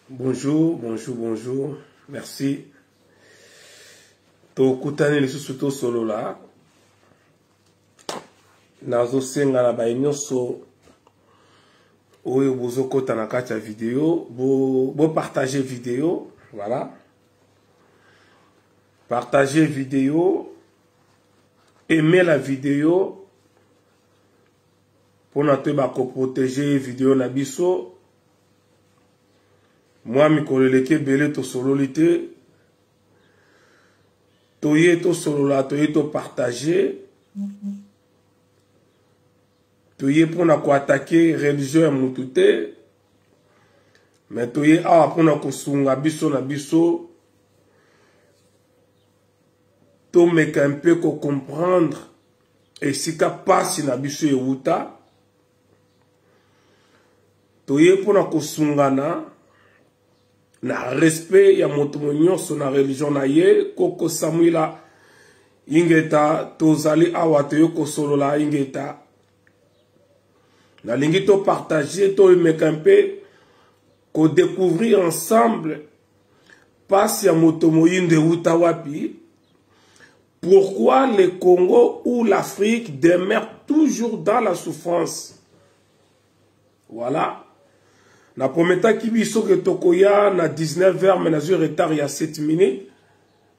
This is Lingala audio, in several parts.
Bonjour, bonjour, bonjour. Merci. Tokutani lisusu to solo la. Nazo senga na bainyoso oyo bozo kota na kati ya vidéo, bo partager vidéo, voilà. Partager vidéo, aimer la vidéo pour na te ba ko protéger vidéo na biso. Moi, mi koleleke belé to sololité. Toye to solola, toye to partager. Toye pour na ko attaquer religion ya mutute. Mais toye awa pour na ko sunga biso na biso. To meka un peu ko comprendre. Et si ka passe na biso e wuta. Toye pour na ko sungana. Na respect ya moto nyonso na religion na ye koko Samuela ingeta tozali awa to yoko solola ingeta na lingi to partager to meka un peu ko découvrir ensemble passe ya moto moyinde uta wapi. Pourquoi le Congo ou l'Afrique demeure toujours dans la souffrance. Voilà. Na prometa kibiso que tokoya na 19h, mais na un retard il y a 7 minutes,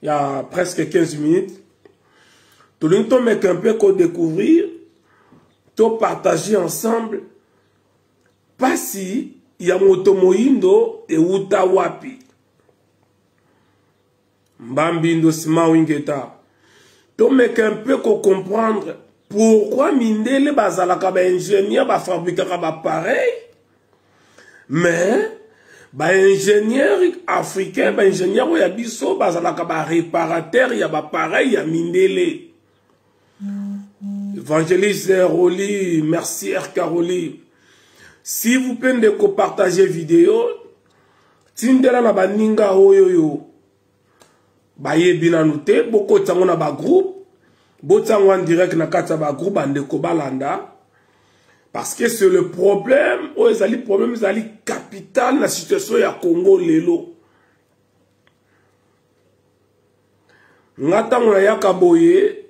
il y a presque 15 minutes. Tout le monde met un peu qu'on découvrir, to partager ensemble. Pas si il y a moto moindo et uta wapi. Mbambindo sima wingeta. To met un peu qu'on comprendre pourquoi mindele bazalaka ba ingénieur ba fabriquera ba pareil. Mais, ingénieur africain, ingénieur ou yabiso, bazalaka réparateur, y a pareil, y a mindele. Évangéliste Roli, merci Caroli. Si vous pouvez de partager vidéo, tindela na baninga oyoyo. Baye binanute, boko tango na ba groupe, botango en direct na kata ba groupe andeko balanda. Parce que c'est le problème, ou le problème capital dans la situation ya Congo lelo. Ngata ngona yaka boye,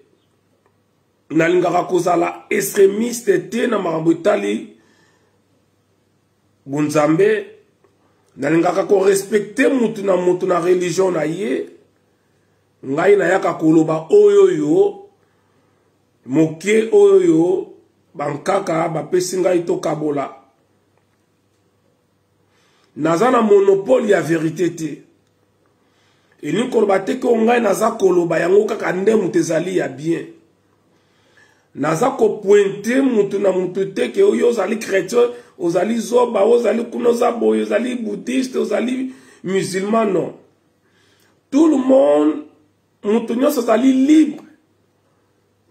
na lingaka kozala extrémiste te na makambo etali bunzambe, na lingaka ko respecter mutu na religion na ye, ngai na yaka koloba oyoyo, moke oyoyo, bankaka bapesi ngai to kabola naza na monopole ya vérité te eni koloba te ko ngai naza koloba yango kaka nde mutu ezali ya bien naza ko pointe mutu na mutu te ke oyo ozali chrétien ozali zoba ozali kuno za boye ozali bouddhiste ozali musulman non tout le monde mutu nyonso ozali libre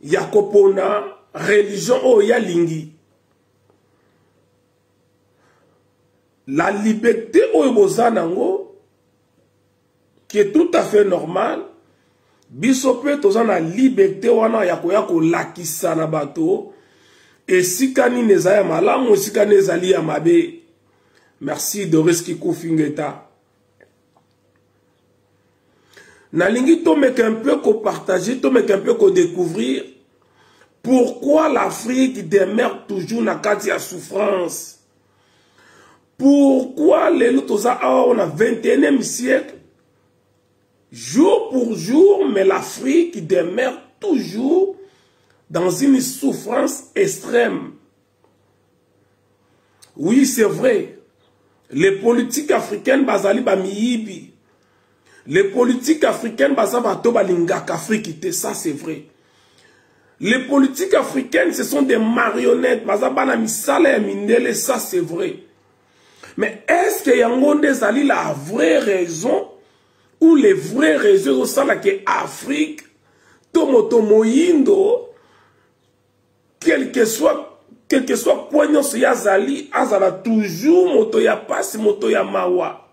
ya kopona religion oya lingi. La liberté oyo bozanango qui est tout à fait normal. Biso pe tozana liberté wana ya koya ko lakisa na bato. Et si kani nezaya malamu si kani ezali ya mabe. Merci Doris Kikufingeta. Na lingi to meka un peu ko partager, to meka un peu ko découvrir. Pourquoi l'Afrique demeure toujours dans la souffrance? Pourquoi les Lutosa on a 21e siècle, jour pour jour, mais l'Afrique demeure toujours dans une souffrance extrême? Oui, c'est vrai. Les politiques africaines bazali ba miyibi. Les politiques africaines bazali ba to balinga Afrique, ça c'est vrai. Les politiques africaines, ce sont des marionnettes. Ça, c'est vrai. Mais est-ce que Yangonde Zali la vraie raison ou les vraies raisons sont là que Afrique, Tomotomoyindo, quel que soit poignant ce Yazali, Azala toujours moto ya passe, moto ya mawa.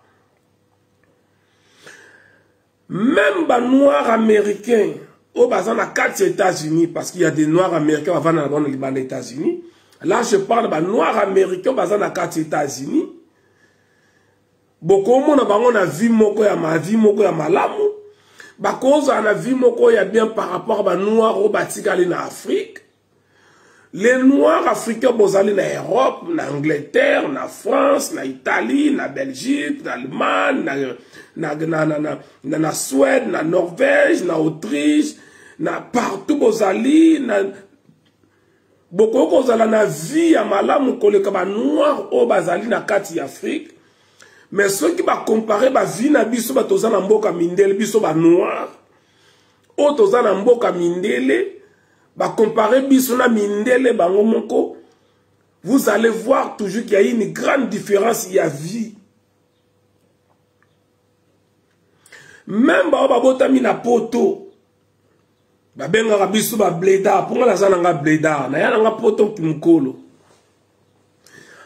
Même les noirs américains, au bazar na 4 États-Unis, parce qu'il y a des noirs américains avant dans les États-Unis. Là, je parle de noirs américains au bazar na 4 États-Unis. Bokomo na bango na vie moko ya ma vie moko ya malamu. Bakoza na vie moko ya bien par rapport à noirs au batikali na Afrique. Les noirs africains bozali na Europe, na Angleterre, na France, na Italie, na Belgique, na Allemagne, na Suède, na Norvège, na Autriche, na partout bozali na boko kozala na vie ya malamu koleka ba noir o bazali na kati ya Afrique. Mais ceux qui va comparer ba vie na biso ba toza na mboka mindele biso ba noir o toza na mboka mindele ba comparer biso na mindele bango moko, vous allez voir toujours qu'il y a une grande différence il y a vie. Même ba botami na poto ba benga biso ba bleda pour la zana nga bleda na yana nga poto kimkolo.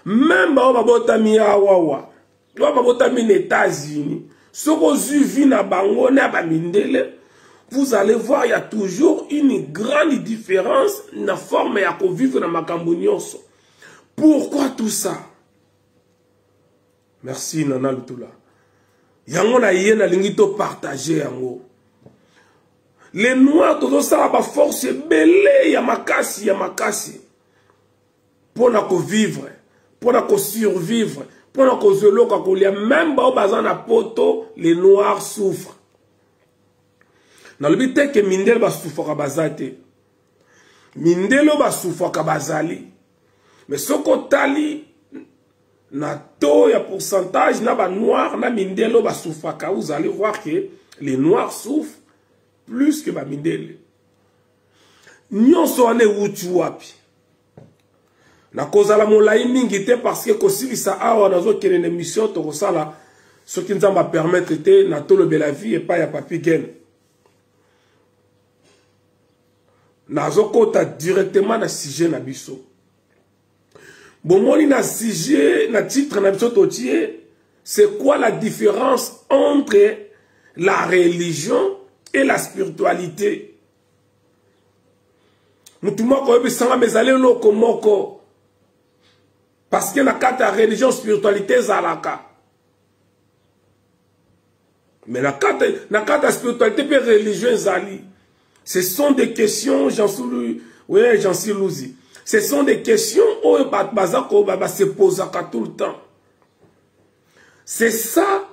Même ba botami awawa ba botami aux États-Unis, soko zuvi na bango na ba mindele, vous allez voir il y a toujours une grande différence dans la forme ya ko vivre na makambo nyonso. Pourquoi tout ça? Merci Nana Lutula. Yango na yena lingito partager yango. Les noirs todo ça ba force belé ya makasi pour na ko vivre, pour na ko survivre, pour na ko zelo ka ko lia même ba bazana poto les noirs souffrent. Na le but que mindel ba souffre bazate. Mindelo ba souffre ka bazali. Mais soko tali na taux ya pourcentage na ba noir na mindelo ba souffre ka, vous allez voir que les noirs souffrent plus que ba mindele. Nyonso ane uti wapi. Na kozala molai mingi te parce que kosilisa awa nazo kene émission to kosala ce qui nous va permettre te na to le bela vie et pas ya papi gen. Nazo kota directement na sujet na biso. Bomoni na sujet na titre na biso totie, c'est quoi la différence entre la religion et la spiritualité? Mutumoko ebi sanga mezale loko moko. Parce que na kata religion spiritualité zalaka. Mais na kata spiritualité pe religion zali. Ce sont des questions, j'en suis louzi. Ce sont des questions où bazako baba se pose tout le temps. C'est ça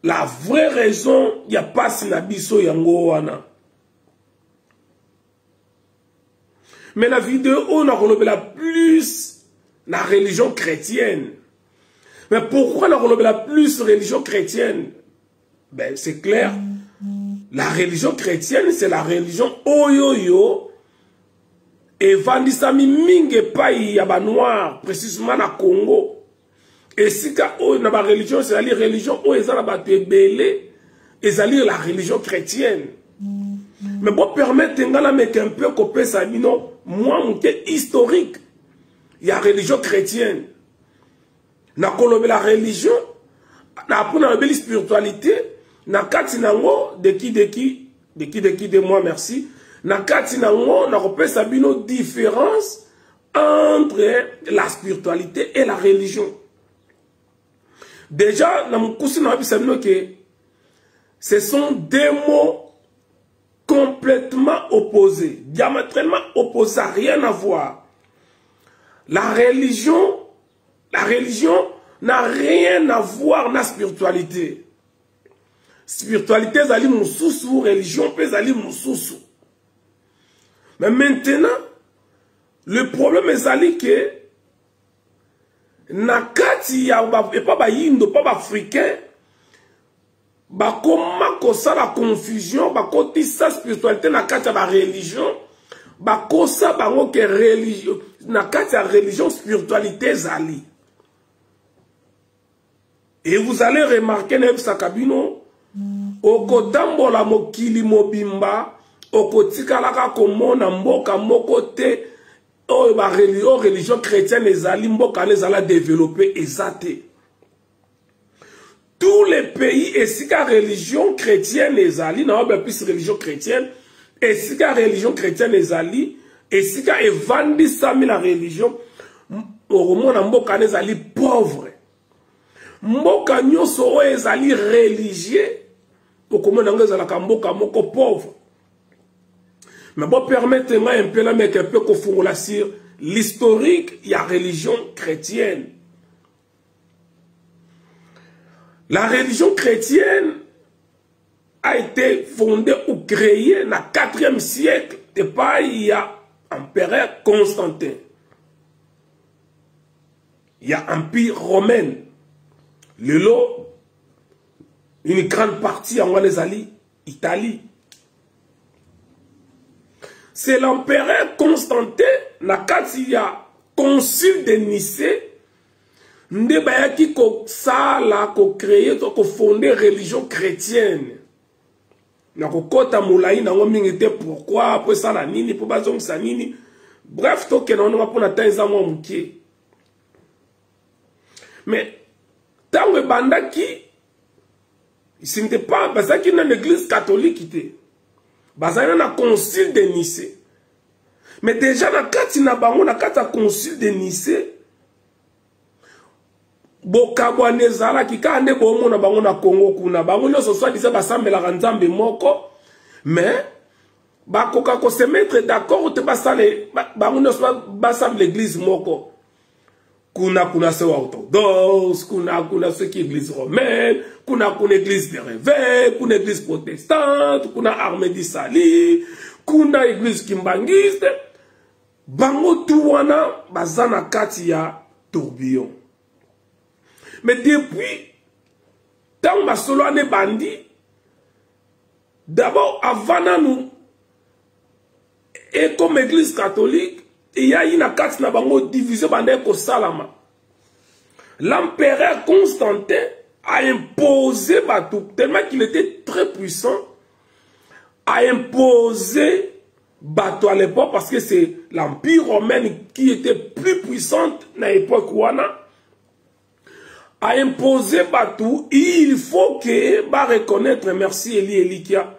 la vraie raison il y a pas sinabiso yango wana. Mais la vidéo on a relevé la plus la religion chrétienne. Mais pourquoi on a relevé la plus religion chrétienne? Ben c'est clair. La religion chrétienne, c'est la religion oyoyo. Et vandisami minge pai yaba noir, précisément na Congo. Et si ka o na ba religion, c'est la religion o ezala ba tebele, ezali la religion chrétienne. Mais bon permettre ngala mettre un peu copé ça non, moi mon historique. Il y a religion chrétienne. Na kolobe la religion, na apuna la belle spiritualité. Na kati nango de moi merci. Na kati nango na kopesa bino différence entre la spiritualité et la religion. Déjà na mukusi na bisa bino que ce sont deux mots complètement opposés, diamétralement opposés, rien à voir. La religion n'a rien à voir na spiritualité. Spiritualité zali mususu, religion pe zali mususu. Mais maintenant, le problème est zali que nakati ya et pas ba yindo, pas ba africain, ba koma kosa la confusion, ba koti sa spiritualité nakati ya ba religion, ba kosa bango ke religion, nakati ya religion spiritualité zali. Et vous allez remarquer neb sakabino okotambola mokili mobimba okotikalaka komona mboka moko te oyo ba religion chrétienne ezali mboka ezala développer ezate. Tous les pays esika religion chrétienne ezali na ba plus religion chrétienne esika religion chrétienne ezali esika evandisa mi la religion oromona mboka ezali pauvre. mboka nyonso oyo ezali religieux okomona yango ezalaka mboka moko pauvre. Mais bon, permettez-moi un peu là, mais un peu qu'on sur l'historique, il y a religion chrétienne. La religion chrétienne a été fondée ou créée dans le 4e siècle. Et pas il y a empereur Constantin. Il y a empire romain. Le lot, une grande partie en Italie. C'est l'empereur Constantin, il y a concile de Nicée, qui a créé, qui fondé la religion chrétienne. Pourquoi, après ça, la nini, pour bazong sa nini. Bref, tout que nous avons pour mais, tant que Bandaki, ce n'était pas, parce qu'il y a une église catholique, Bazana na concile de Nicée. Mais déjà na kati na bango na kati concile de Nicée. Bokabwa nezala ki ka ande bomo na bango na Congo kuna bango nyoso soit disait basambela nzambe moko. Mais bakoka ko se mettre d'accord te basale bango nyoso basam l'église moko. Kuna se orthodoxe, kuna ce qui est église romaine, kuna église de réveil, kuna église protestante, kuna armée d'Isali, kuna église kimbangiste. Bango tuwana bazana kati ya tourbillon. Mais depuis, tant ma solo ane bandi, d'abord avant nous, et comme église catholique, il y a une carte na bango divisée ko salama. L'empereur Constantin a imposé Batou, tellement qu'il était très puissant, a imposé Batou à l'époque parce que c'est l'empire romain qui était plus puissant à l'époque a imposé Batou. Il faut que va reconnaître, merci Eli Elikia,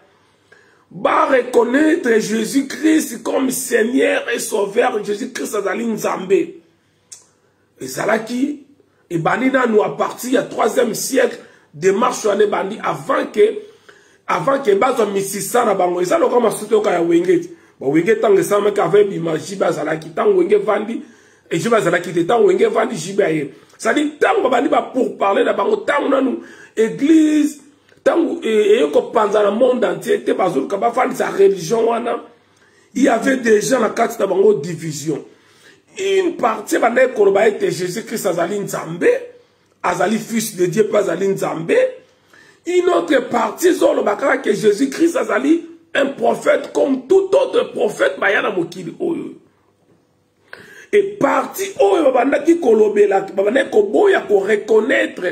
va reconnaître Jésus-Christ comme Seigneur et Sauveur. Jésus-Christ azali Nzambe. Et Zalaki, et Banina nous a parti à 3e siècle de marche à Bandi avant que Bazo Mississa na bango. Et ça, le comme soutien au Wengeti. Bon, Wengeti, tant que ça, mec avait l'image, Zalaki, tant Wengeti Vandi, et je vais Zalaki, tant Wengeti Vandi, Jibaye. Ça dit, tant Bandi va pour parler de bango, tant nous, église, et quand dans le monde entier, sa religion, il y avait déjà la carte de la division. Une partie était Jésus-Christ Azali Nzambe, Azali fils de Dieu, pas Azali Nzambe. Une autre partie, que Jésus-Christ Azali un prophète comme tout autre prophète, Bayana Mokili Oyo. Et partie Oyo, qui kolobela, pour reconnaître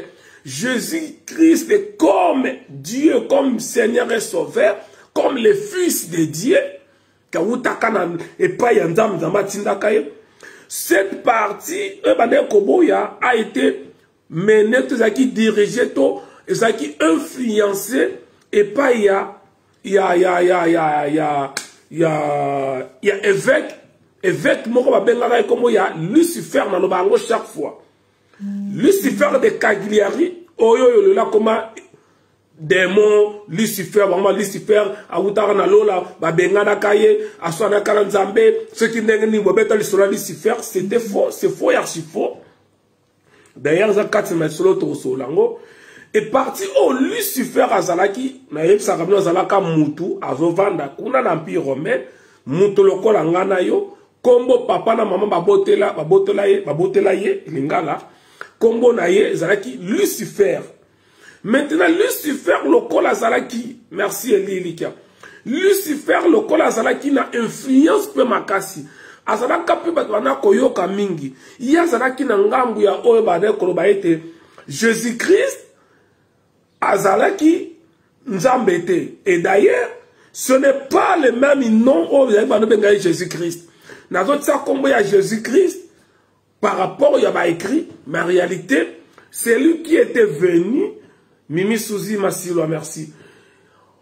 Jésus-Christ comme Dieu, comme Seigneur et Sauveur, comme le Fils de Dieu. Cette partie, a été menée, dirigée, influencée, et pas il y a évêque, comme il y a Lucifer dans le bango chaque fois. Lucifer de Cagliari, oyo là comme démon Lucifer, vraiment Lucifer awutara na lola ba bengana kaye aswana kala nzambe ce qui n'engeni bobeta lisura Lucifer, c'était faux, c'est faux et archi faux. D'ailleurs ça 4 mètres sur l'autre solango et parti au Lucifer azalaki na yebsa kabino azalaka mutu azovanda kuna na empire romain mutu lokola ngana yo kombo papa na mama babotela ye lingala kombo na ye zalaki Lucifer. Maintenant Lucifer lokola zalaki, merci Elilika. Lucifer lokola zalaki na influence pe makasi. Azalaka pe batwana koyoka mingi. Ya zalaki na ngambu ya oyo bade koloba ete Jésus-Christ azalaki nzambete. Et d'ailleurs, ce n'est pas le même nom oyo ya Jésus-Christ. Nazot sa kombo ya Jésus-Christ par rapport il y a écrit, mais en réalité, c'est lui qui était venu, Mimi Souzi Masilo, merci.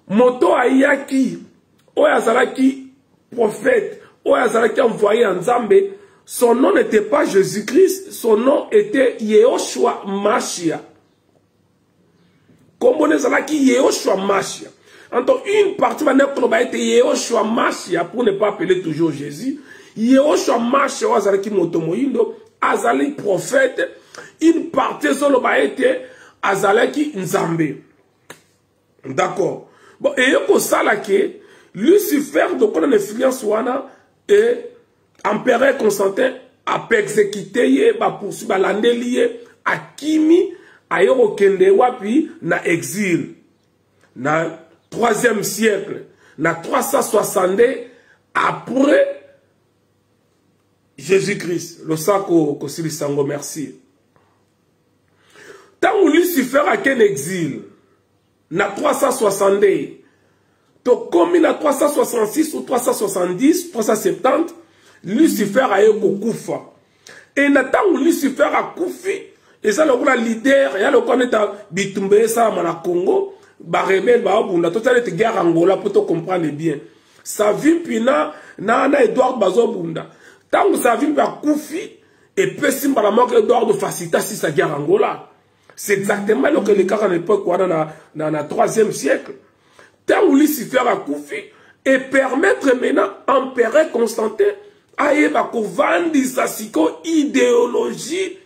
Moto Ayaki, Oyazalaki, prophète, Oyazalaki envoyé en Zambé, son nom n'était pas Jésus-Christ, son nom était Yehoshua Mashia. Comme on est là qui Yehoshua Machia. Entre une partie va être Yehoshua Machia pour ne pas appeler toujours Jésus. Yehoshua Machia azalaki moto moyindo, azali prophète. Une partie solo va être azalaki nzambe. D'accord. Bon, et yoko salake Lucifer donc on a une influence wana et empereur Constantin a exécuté ba poursuivre landelier akimi ayoko kende wapi na exil na 3e siècle na 360 après Jésus-Christ le sako kosili sango merci tant Lucifer a qu'un exil na 360 to comme na 366 ou 370 370 Lucifer a eu kufa et na tant Lucifer a kufi et ça le leader ya le connaître bitumbe ça na Congo ba rebelle ba bunda total te guerre Angola pour te comprendre bien sa vie pina na Edouard Bazobunda tant sa vie ba kufi et pesim ba la mort Edouard de facilita si sa guerre Angola c'est exactement ce que les cas à l'époque dans le 3e siècle tant où Lucifer a kufi et permettre maintenant empereur Constantin à vendre sa idéologie.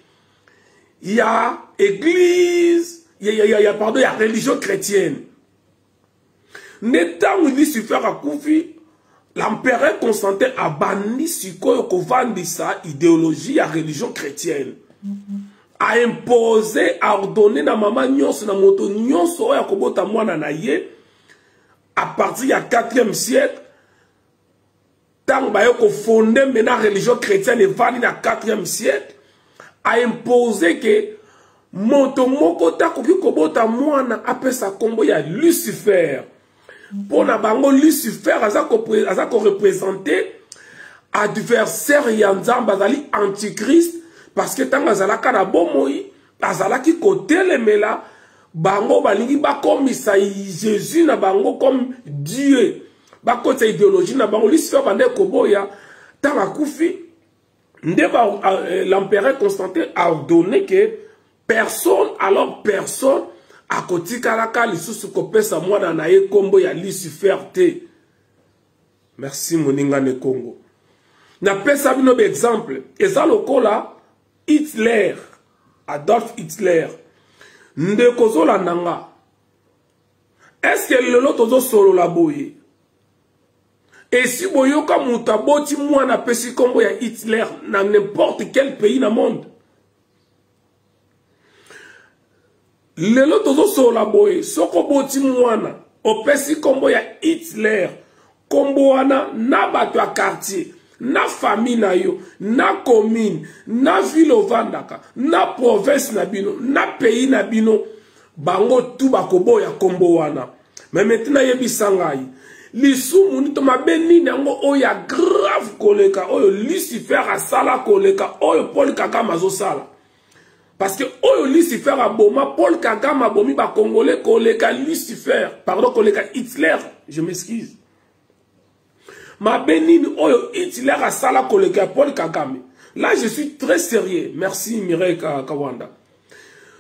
Il y a église, il y a religion chrétienne. Tant où Lucifer a kufi, l'empereur Constantin a banni sa idéologie à religion chrétienne. A imposé, a ordonné na maman nyonso na moto nyonso ya kobota mwana na ye à partir du 4e siècle tant ba yo ko fonder maintenant religion chrétienne et vani na 4e siècle a imposé que moto moko ta koki kobota mwana apesa kombo ya Lucifer pour na bango Lucifer aza ko représenter adversaire ya nzamba azali antichrist. Parce que tant azalaka na bomoi, azalaki kote le mela, bango balingi ba comme Jésus na bango comme Dieu. Ba kote idéologie na bango Lucifer bande koboya, tant akufi, l'empereur Constantin a ordonné que personne a koti kalaka lisusu kopesa mwana na ye kombo ya Lucifer te. Merci moninga ne Congo. Na pesa bino be exemple, eza lokola Hitler, Adolf Hitler, ndeko zola nanga. Est-ce que le lot ozo solo la boye? Et si boyoka mutaboti mwana pesi kombo ya Hitler dans n'importe quel pays dans le monde? Le lot ozo solo la boye, soko boti mwana, opesi kombo ya Hitler, kombo wana na bato ya quartier. Na famille na yo, na commune, na ville ovandaka, na province na bino, na pays na bino, bango tout bakobo ya kombo wana. Mais maintenant yebi sangai. Lisumu nito mabeni nango oya grave koleka, oyo Lucifer a sala koleka, oyo Paul Kagame azo sala. Parce que oyo Lucifer a boma, Paul Kagame a bomi ba congolais koleka Lucifer, pardon koleka Hitler, je m'excuse. Ma bénine oyo Hitler a sala kolega Paul Kagame. Là je suis très sérieux. Merci Mireille Kawanda.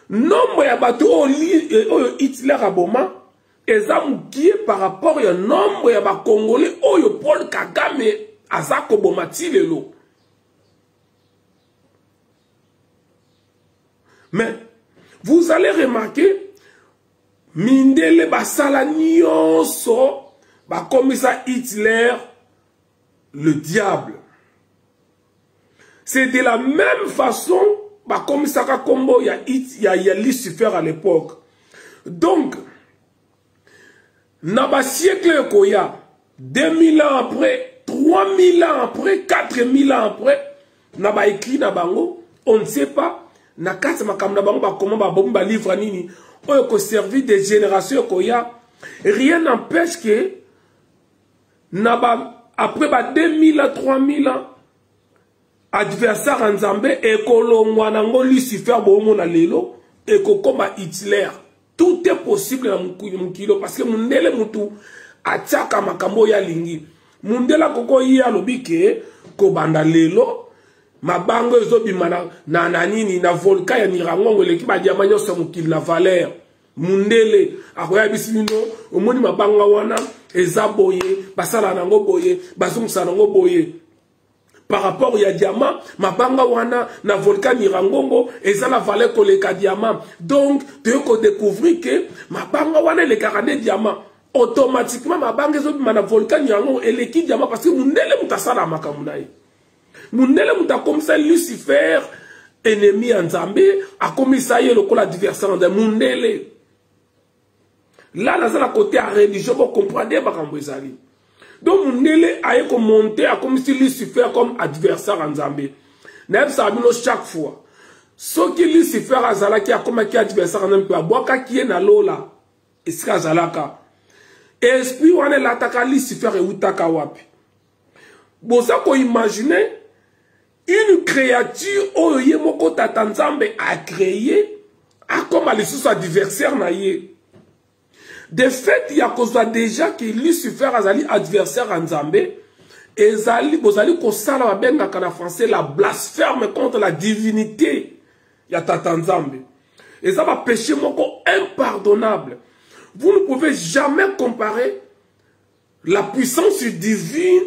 Nombre ya bato oyo Hitler a boma eza mukie par rapport ya nombre ya ba congolais oyo Paul Kagame azako boma tilelo. Mais vous allez remarquer mindele basala nyonso ba komisa Hitler le diable. C'est de la même façon comme ça combo il y a Lucifer à l'époque. Donc na siècle koya 2000 ans après, 3000 ans après, 4000 ans après, na écrit na bango, on ne sait pas na kati makam na bango ba comment ba bomba livre nini oyo ko servi des générations koya. Rien n'empêche que na après 2000 à 3000 ans, adversaire en Zambé, et kolongwa nango Lucifer bomo na lelo, et kokoma Hitler. Tout est possible na mukilo, parce que mundele mutu ataka makambo ya lingi. Mundela koko ya lobike, ko banda lelo, mabango ezobi na nanini, na volka ya nirangongo, l'équipe a diamanyo sa mukil na valeur. Mundele akoya bisimino omoni mabanga wana eza boye basala nango boye bazungisa nango boye par rapport ya diamant mabanga wana na volcan Mirangongo eza la valeur koleka diamant donc tu ko découvrir que mabanga wana le carnet diamant automatiquement mabanga ezo bima na volcan Mirangongo eleki diamant parce que mundele mutasala makamunai mundele mutakomisa Lucifer ennemi en Nzambe akomisa ye lokola adversaire de mundele. Là, dans la côté à religion, vous comprenez pas comment vous allez. Donc, Mundele a monté à comme si Lucifer comme adversaire en Zambie. N'est-ce pas chaque fois. Ce qui Lucifer a zala qui a comme qui adversaire en Zambie, boaka qui est na lola, est-ce qu'il zalaka. Esprit on est l'attaque Lucifer et utaka wapi. Bon ça qu'on imagine une créature au yemoko tatanzambe a créé a comme à l'issue adversaire na yé. De fait, il y a déjà que Lucifer azali adversaire en Zambé et zali bozali ko sala ba benga kana français la blasphème contre la divinité ya tata Nzambe. Et ça va péché moko impardonnable. Vous ne pouvez jamais comparer la puissance divine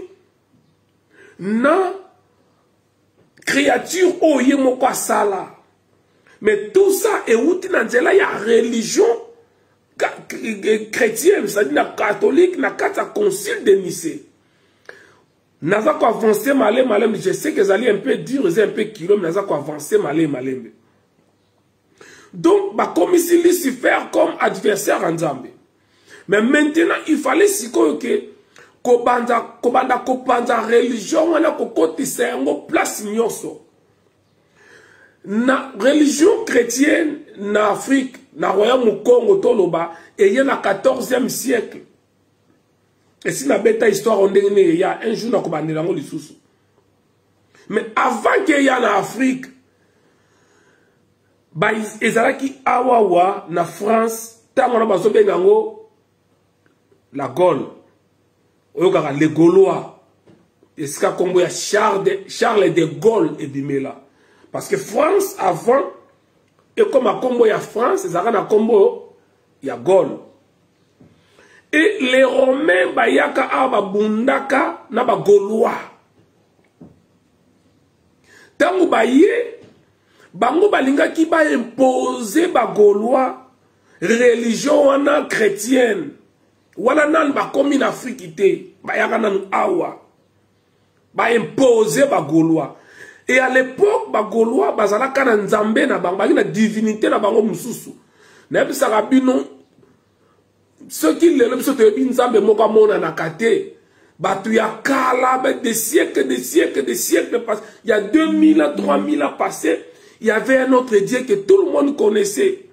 na créature oye moko sala. Mais tout ça est outil dans la religion chrétien, c'est-à-dire catholique, na kata concile de Nicée. Naza ko avancer malé, je sais que ça allait un peu dur, c'est un peu kilo, mais naza ko avancer malé. Donc, bah, comme ici, Lucifer comme adversaire en Zambie. Mais maintenant, il fallait si que kobanda religion, on a kokoti c'est un place nyoso. Na religion chrétienne, na Afrique, na royaume Congo toloba et il y a na 14e siècle. Et si na beta histoire on il y a un jour na kobandela ngo lisusu. Mais avant qu'il y a na Afrique ba ezalaki awawa na France tango na bazo benga ngo la Gaule. Oyokaka les Gaulois. Et ska kombo ya Charles de Gaulle et bimela. Parce que France avant et comme à combo ya France, ça a combo ya Gaule. Et les Romains bayaka aba bundaka na ba Gaulois. Tango baye bango balinga ki ba imposer ba Gaulois religion wana chrétienne. Wala nan ba komi na Afrique té bayaka nan awa. Ba imposer ba Gaulois. Et à l'époque, les Gaulois, ils avaient Nzambe, une divinité, ceux qui les Nzambe, des siècles, il y a 2000 ans, 3000 ans passés, il y avait un autre Dieu que tout le monde connaissait.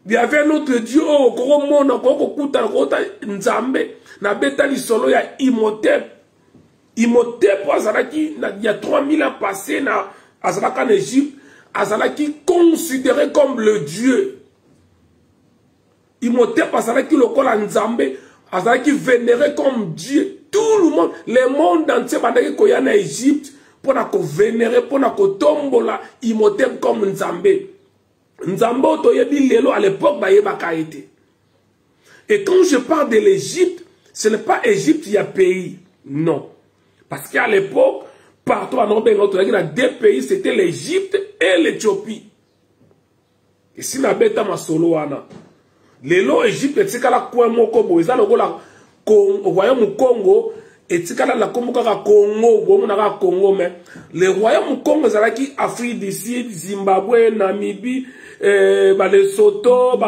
Il y avait un autre Dieu, gros monde, Nzambe, na betali solo ya Imhotep. Imhotep azalaki il y a 3000 ans passés en Égypte, azalaki considéré comme le Dieu. Imhotep azalaki lokola Nzambe, azalaki vénéré comme Dieu. Tout le monde, le monde entier bandaki koya na Égypte pour na ko vénérer, pour na ko tombola Imhotep comme Nzambe. Nzambe otoyebi lelo à l'époque bayebaka été. Et quand je parle de l'Égypte, ce n'est pas Égypte il y a pays, non. Parce qu'à l'époque, partout en Europe, il y a deux pays, c'était l'Égypte et l'Éthiopie. Et si na beta ma solo wana, lelo Égypte etikala kwa moko bo eza lokola royaume Congo etikala la komboka Congo, bo na Congo mais le royaume Congo ezalaki Afrique du Sud, Zimbabwe, Namibie, Lesotho,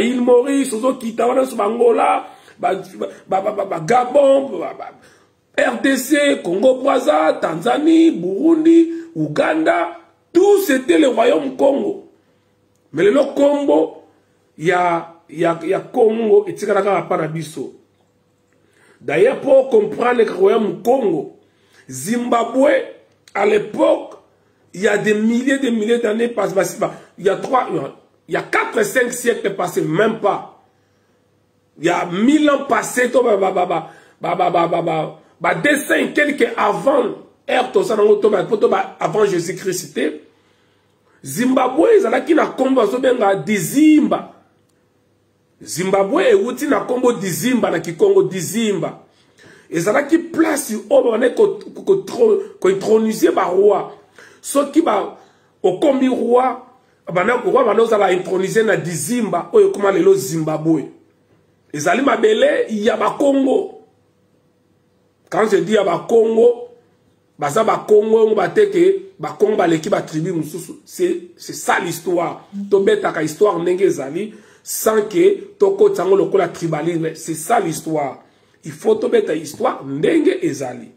Île Maurice, ozo kita wana so Angola, Gabon, RDC, Congo-Brazza, Tanzanie, Burundi, Ouganda, tout c'était le royaume Congo. Mais le Congo, il y a Congo et Tsikaraka Parabiso. D'ailleurs, pour comprendre le royaume Congo, Zimbabwe, à l'époque, il y a des milliers d'années passées. Il y a 4 et 5 siècles passés, même pas. Il y a 1000 ans passés, dessin quelques avant avant Jésus-Christ, Zimbabwe ezalaki na kombo azobenga Dizimba. Zimbabwe euti na kombo Dizimba na Kikongo Dizimba. Ezalaki place oyo bane ko introniser ba roi. Soki ba okombi roi bana ozala introniser na Dizimba oyo koma lelo Zimbabwe. Ezali mabele ya ba Congo. Quand je dis ya ba Congo, baza ba Congo on bateke ba Congo baleki ba tribu mususu. C'est ça l'histoire. To betaka histoire ndenge ezali sans que toko tsango lokola tribalisme. C'est ça l'histoire. Il faut to beta histoire ndenge ezali.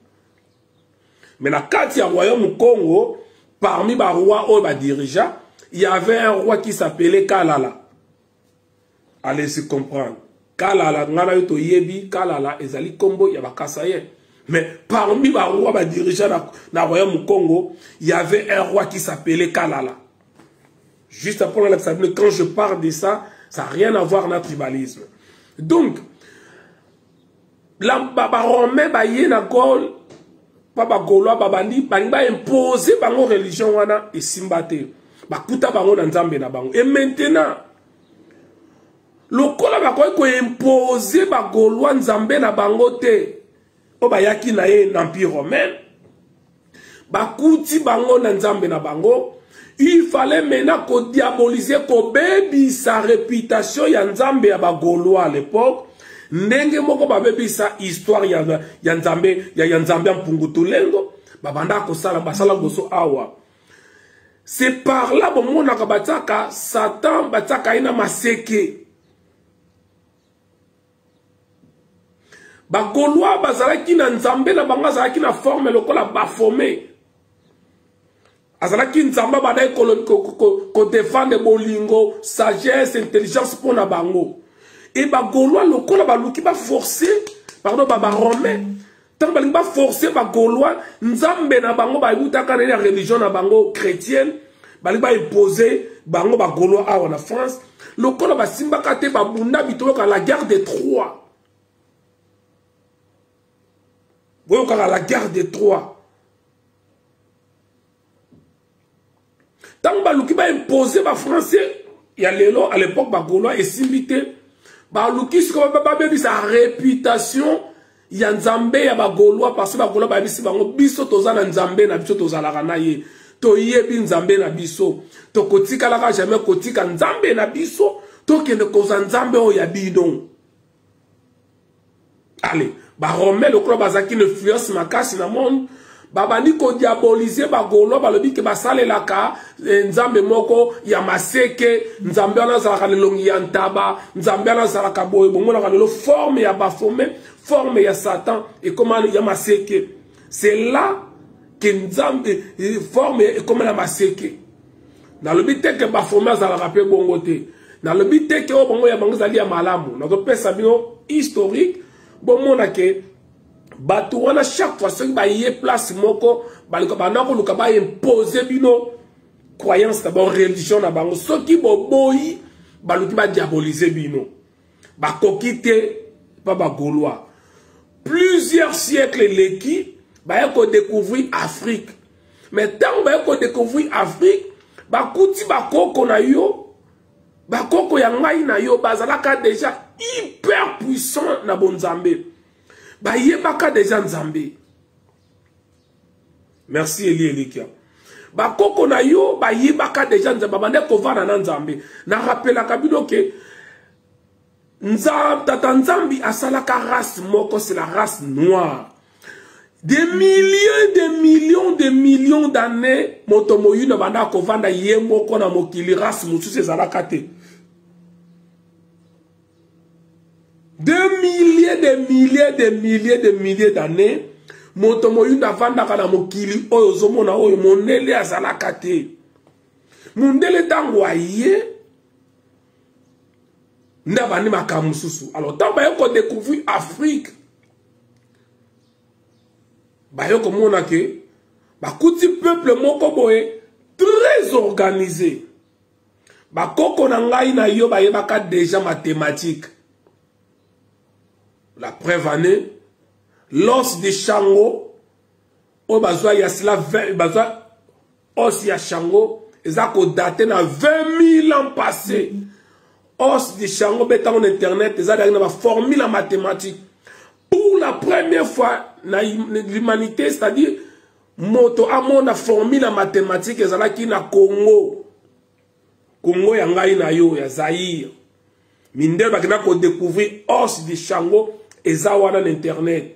Mais na kati ya royaume Congo, parmi ba rois ou ba dirigeants, il y avait un roi qui s'appelait Kalala. Allez se comprendre. Kalala ngana yoto yebi Kalala ezali kombo ya bakasaye. Mais parmi ba rois ba dirigeants na royaume Congo, il y avait un roi qui s'appelait Kalala. Juste après l'examen, quand je parle de ça, ça n'a rien à voir avec le tribalisme. Donc, la Romain ba yé na gol, ba Gaulois ba bandi, ba imposer bango religion wana et simbate. Ba kuta bango na nzambe na bango. Et maintenant, lokola ba ko imposer ba Gaulois nzambe na bango te. O ba yaki na ye l'empire romain. Ba kuti bango na nzambe na bango. Il fallait maintenant qu'on diabolise, qu'on bébi sa réputation ya nzambe ya ba Gaulois à l'époque. Ndenge moko ba bébi sa histoire ya nzambe ya nzambe mpungutulengo. Babanda ko sala basala goso awa. C'est par là bon mona ka bataka Satan bataka ina maseke. Ba Gaulois bazalaki na nzambe na bango azalaki na forme lokola bafome. Azalaki nzamba badai ko défendre bolingo, sagesse, intelligence pour na bango. Et ba Gaulois lokola ba luki ba forcer, pardon ba romain. Tant ba forcer ba Gaulois, nzambe na bango ba yutaka na religion na bango chrétienne, ba imposer bango ba Gaulois a en France. Lokola ba simba kate ba bunda bitoka la guerre de Troie. Boyoka la guerre de Troie. Tant que ba imposé ba français, il y a l'élo à l'époque ba Gaulois et simité. Ba luki ce que ba bébi sa réputation, il y a nzambe ya ba Gaulois parce que ba Gaulois ba bisi bango biso tozana nzambe na biso tozala kana ye. To yebi nzambe na biso. To kotika la jamais kotika nzambe na biso, to kende koza nzambe o ya bidon. Allez, ba Romain le club bazaki ne influence makasi na monde. Babani ko diaboliser ba Gaulois ba lobi ke basale la ka nzambe moko ya maseke nzambe ana zalaka longi ya ntaba nzambe ana zalaka boye bomona ka lo forme ya bafome forme ya Satan et comment ya maseke. C'est là que nzambe forme et comment la maseke. Na lobi te ke bafome zalaka pe bongo te. Na lobi te ke o bongo ya bango zali ya malamu. Na ko pesa bino historique bomona ke bato wana chaque fois que ba yé place moko baliko banako luka ba imposer bino croyance d'abord religion na bango soki boboyi baluki ba diaboliser bino ba kokite ba Gaulois plusieurs siècles leki ba ko découvrir Afrique mais tant ba ko découvrir Afrique ba kuti ba koko na yo ba koko ya ngai na yo bazalaka déjà hyper puissant na bonzambe. Ba yebaka déjà nzambe. Merci Eli Elikia. Ba koko na yo ba yebaka déjà nzambe bande ko vana na nzambe. Na rappelaka bino ke tata nzambi asalaka race moko c'est la race noire. Des millions d'années motomoyu na banda ko vanda ye moko na mokili race mususu ezalaka te. Des milliers d'années, motomoyu na vanda kana mokili oyo zomona oyo monele azalaka te. Mondele tango aye nda bani makamususu. Alors tant ba yoko découvrir Afrique. Ba yoko mona ke ba kuti peuple moko boye très organisé. Ba koko na ngai na yo ba yebaka déjà mathématique. La preuve année, l'os de Shango, au bazwa yasla bazwa os ya Shango, eza ko daté na 20 000 ans passés. Os di chango beta en internet, eza na ba formule en mathématiques. Pour la première fois na l'humanité, c'est-à-dire moto amona formule en mathématiques ezala ki na Congo. Congo ya ngai na yo ya Zaïre. Mindel bakina ko découvrir os di chango eza wana na internet.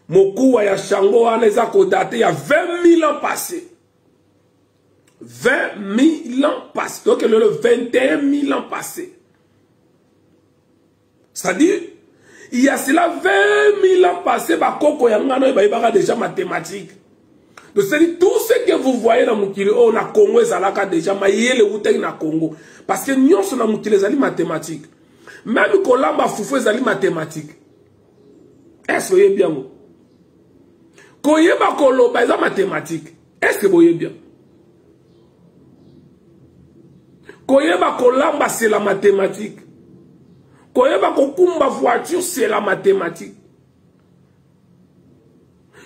Mokuwa ya chango wana eza ko daté ya 20 000 ans passés. 20 000 ans passés. Donc le 21 000 ans passés. C'est-à-dire, il y a cela 20 000 ans passés, bakoko yangano ba déjà mathématiques. Donc c'est tout ce que vous voyez dans Mukili, oh na Congo ezalaka déjà mayele wuteki na Congo parce que nyonso na Mukili ezali mathématiques. Même kolamba fufu ezali mathématiques. Est-ce que vous voyez bien? Koyeba koloba ezali mathématiques. Est-ce que vous voyez bien? Koyeba kolamba c'est la mathématique. Koyeba kokumba voiture c'est la mathématique.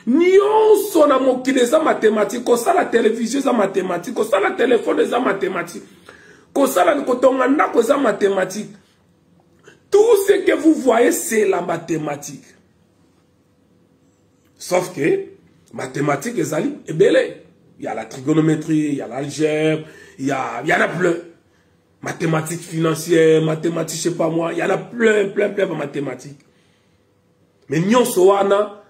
Nyonso na mokili za mathématique, kosa la télévision za mathématique, kosa la téléphone za mathématique, kosa la kotonga ndako za mathématique. Tout ce que vous voyez c'est la mathématique. Sauf que mathématique ezali ebele. Il y a la trigonométrie, il y a l'algèbre, il y en a plein. Mathématiques financières, mathématiques, je sais pas moi, il y en a plein de mathématiques. Mais nyonso wana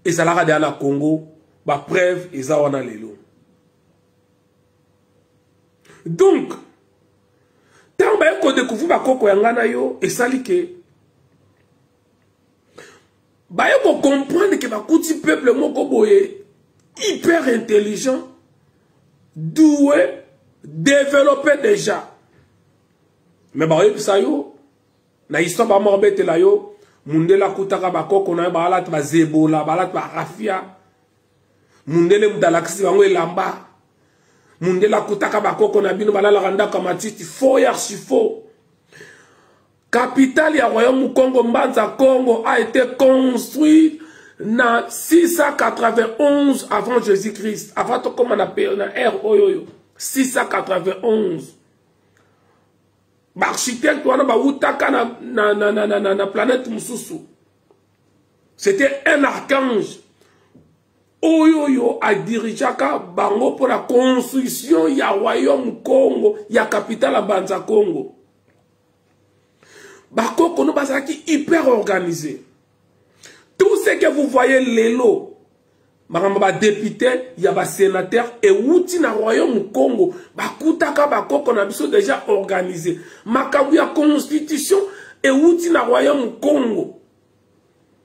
et ça l'a la Congo, ba preuve et ça wana lelo. Donc, tant ba ko découvrir ba koko yangana yo et ça li que ba ko comprendre que ba kuti peuple moko boye hyper intelligent, doué, développé déjà. Mais bah ça yo na histoire ba morbete la yo mundela kutaka bakoko na ba alat ba zebola ba alat ba rafia mundele mudalaksi bango elamba mundela kutaka bakoko na bino balala randa kama titi faux archi faux. Capitale ya royaume Congo Mbanza Congo a été construit na 691 avant Jésus-Christ. Avant to comme on appelle na ère oyoyo 691. L'architecte wana ba utaka na planète mususu. C'était un archange. Oyoyo a dirijaka bango pour la construction ya royaume Congo, ya capitale à Banza Congo. Bakoko no bazaki hyper organisé. Tout ce que vous voyez lelo Maramba député, il y a des sénateurs et outi na royaume Congo. Bakutaka bakoko na biso déjà organisé. Makabu ya constitution et outi na royaume Congo.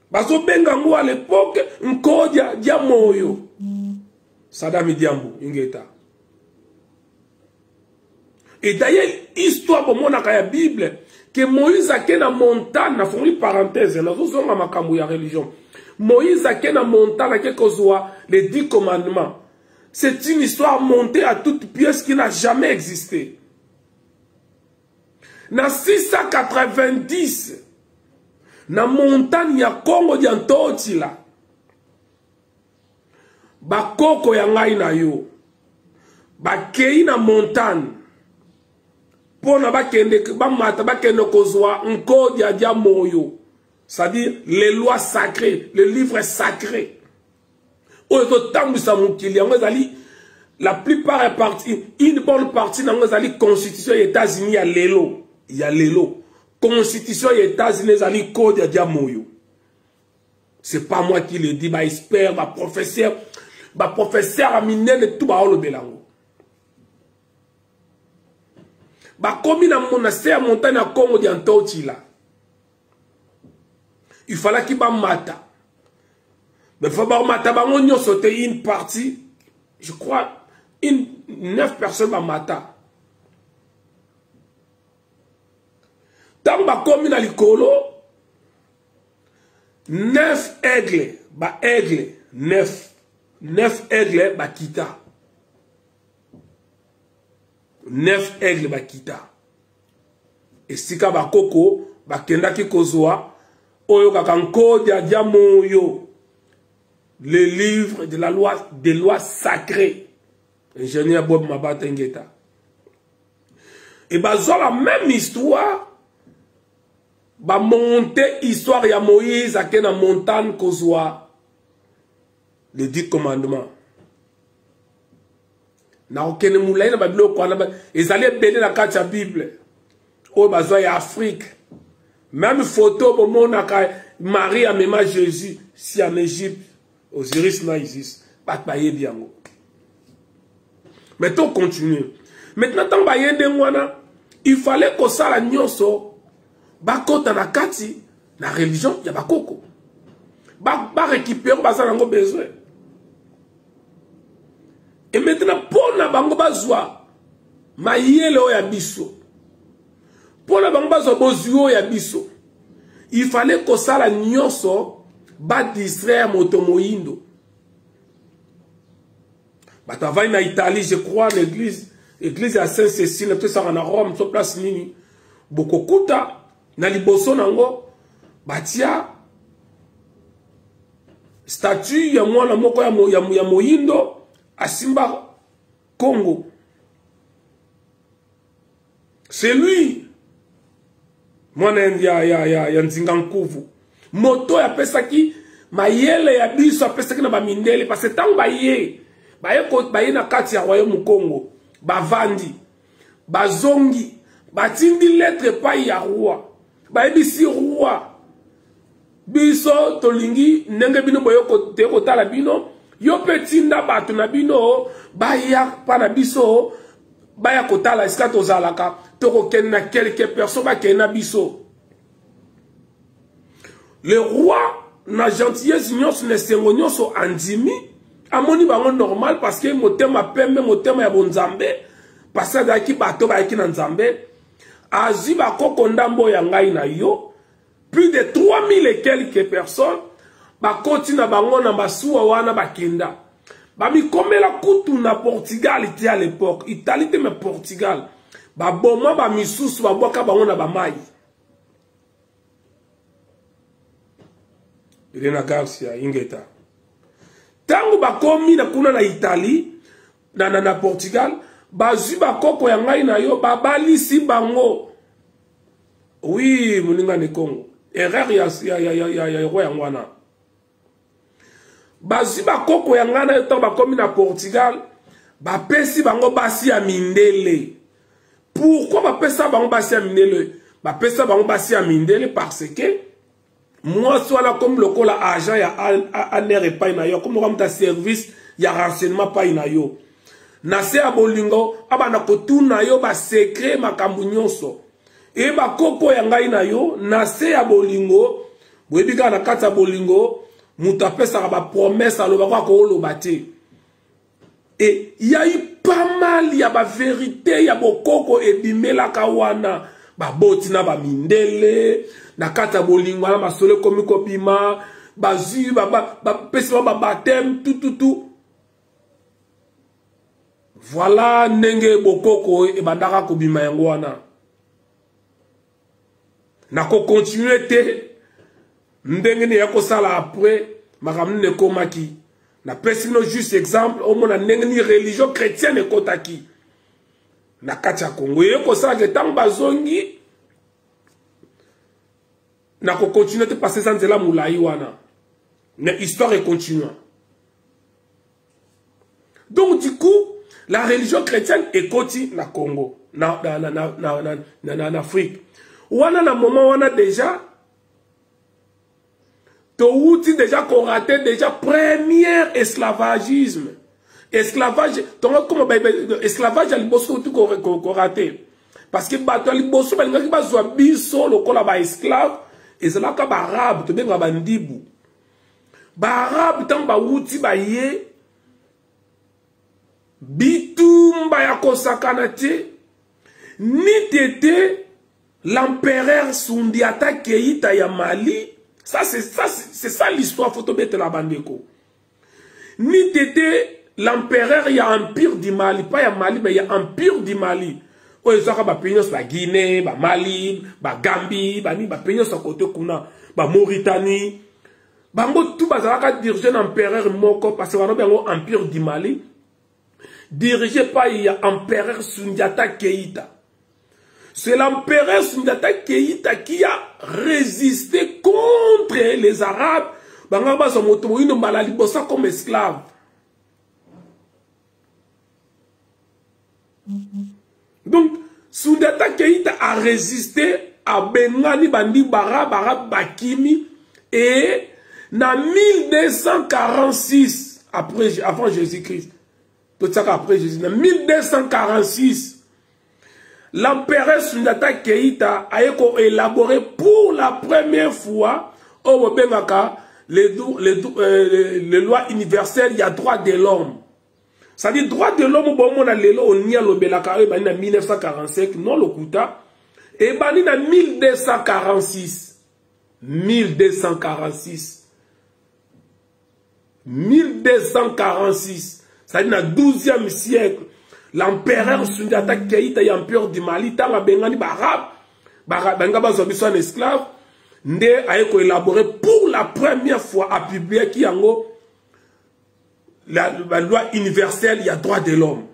Bazo bengango à l'époque nkodia dia moyo. Sadami Diambo ingeta. Et d'ailleurs histoire pour mon akaya Bible que Moïse a na montagne na foni parenthèse na zo zonga makambu ya religion. Moïse a na montagne quelque soit les 10 commandements. C'est une histoire montée à toute pièce qui n'a jamais existé. Na 690 na montagne ya Congo di Antotila. Bakoko ya ngai na yo. Bakei na montagne. Pona bakende bamata bakende kozwa nkodi ya dia moyo. C'est-à-dire les lois sacrées, les livres sacrés. La plupart est partie, une bonne partie dans les constitution des États-Unis, il y a l'élo. Il y a l'élo. Constitution des États-Unis, il y a le code de Diamoyo. C'est pas moi qui le dis, ma expert, ma professeur a miné de tout le Bélango. Comme il y a un monastère montagne à Congo de Antotila. Il fallait qu'il y ait un mata. Mais il faut que mata sauter une partie, je crois, 9 personnes à mata. Tant que comme dans l'icolo, 9 aigles, 9 aigles, kita. 9 aigles, kita. Et si ka bakoko, bakenda ki kozwa, oyo kakanko dia diamoyo. Le livre de la loi, des lois sacrées. ingénieur Bob Mabata Ngeta. Et bazwa la même histoire, ba monter histoire ya Moïse à la montagne kozwa les 10 commandements. Na okene moulay na babilo kwa na ezali belé na carte ya Bible. O bazwa ya Afrique. Même photo pour mon Marie a même Jésus si en Égypte Osiris na Isis pas baye bien. Maintenant continue. Maintenant tant baye ndengwana il fallait que ça la nyonso bakota na kati na religion ya bakoko. Ba récupérer ba ça ngo besoin. Et maintenant pour na bango bazwa mayele o ya biso. Pour la bango bazwa bozuo ya biso. Il fallait que ça la nyonso ba distraire moto moyindo. Batavai na Italie, je crois, l'église à Saint-Cécile, tout ça en Rome, sur place nini. Bokokuta, na liboso nango, batia, statue ya mwana moko ya moyindo, asimba Congo. C'est lui. Mwana ya Nzingankuvu. Moto ya pesaki, mayele ya biso ya pesaki na bamindele, parce que tant baye, baye na kati ya royaume Congo, bavandi, bazongi, batindi lettre pa ya roi, baye bisi roi, biso tolingi, nenge bino boyo te kotala bino, yo petinda batu na bino, baya pa na biso, baya kotala iska tozalaka, toko ken na quelques personnes ba ken na biso. Le roi na gentillesse nyonso ne sengo nyonso andimi, amoni bango normal parce que motema pembe motema ya bonzambe, parce que daki bato ba na nzambe, azi ba koko ndambo ya ngai na yo, plus de 3000 et quelques personnes, ba koti na bango na basuwa wana bakenda. Ba mi komela kutu na Portugal ite à l'époque, Italie te me Portugal. Ba boma ba misusu ba boka bango na ba mai. Elena Garcia Ingeta. Tango ba komi na kuna na Italie na Portugal, ba zuba koko ya ngai na yo ba balisi bango. Oui, muninga ne Congo. Erreur ya roi ya ngwana. Bazi ba koko ya ngana yo tango ba komi na Portugal, ba pesi bango basi ya mindele. Pourquoi ba pesa bango basi ya mindele? Ba pesa bango basi ya mindele parce que moi soit là comme le cola agent ya aner pas na yo, comme comme ta service ya renseignement pas na yo. Na se abolingo abana kotuna yo ba secret makambu nyonso. E ba koko ya ngai na yo na se abolingo boyebika na kata bolingo muta pesa ba promesse aloba kwa ko lo bate. Et il y a eu pas mal ya ba vérité ya bokoko ebimela kawana ba botina ba mindele na kata bolingo na masole komi kopima bazu ba pesa ba baptême tout. Voilà nenge bokoko e bandaka kobima yango wana. Na ko continuer te ndenge ne yako sala après makamni ne komaki. Na pesino juste exemple au mona ndenge ni religion chrétienne kotaki. Na kacha Congo yako sala ke tang bazongi na ko continuer te passer sans la moulai wana. Mais histoire est continue. Donc du coup, la religion chrétienne est côté na Congo, na Afrique. Wana na moment wana déjà to outi déjà qu'on raté déjà premier esclavagisme. Esclavage, donc comme esclavage à liboso tout qu'on raté. Parce que bato liboso balinga ki bazwa biso lokola ba esclave ezalaka ba arabe to benga bandibu. Ba arabe tant ba outi ba ye bitumba ya kosakana te ni tete l'empereur Sundiata Keita ya Mali. C'est ça l'histoire photo bête la bandeko. Ni tete l'empereur ya empire du Mali, pas ya Mali mais ya empire du Mali. O ezaka ba peños ba Guinée, ba Mali, ba Gambie, ba ni ba peños à côté kuna, ba Mauritanie. Bango tout bazalaka diriger l'empereur moko parce que wana bango empire du Mali. dirigé par l'empereur Sundiata Keïta. C'est l'empereur Sundiata Keïta qui a résisté contre les Arabes. Bangaba sont moto une maladie comme esclave. Donc Sundiata Keïta a résisté à Bengani Bandi Bara Bakimi et en 1246 avant Jésus-Christ. Tout ça après Jésus. En 1246, l'empereur Sundiata Keïta a élaboré pour la première fois au Bengaka les lois universelles, il y a droit de l'homme. Ça dit droit de l'homme, bon, on a les lois, on y a le Belaka, en 1945, non le Kouta, et bani en 1246. 1246. 1246. Ça dit dans le 12e siècle, l'empereur Sundiata Keïta, l'empereur du Mali, tant la Bengani Barab, Bangaba Zobiso en esclave, Ndé a élaboré pour la première fois à publier qui en la loi universelle, il y a droit de l'homme.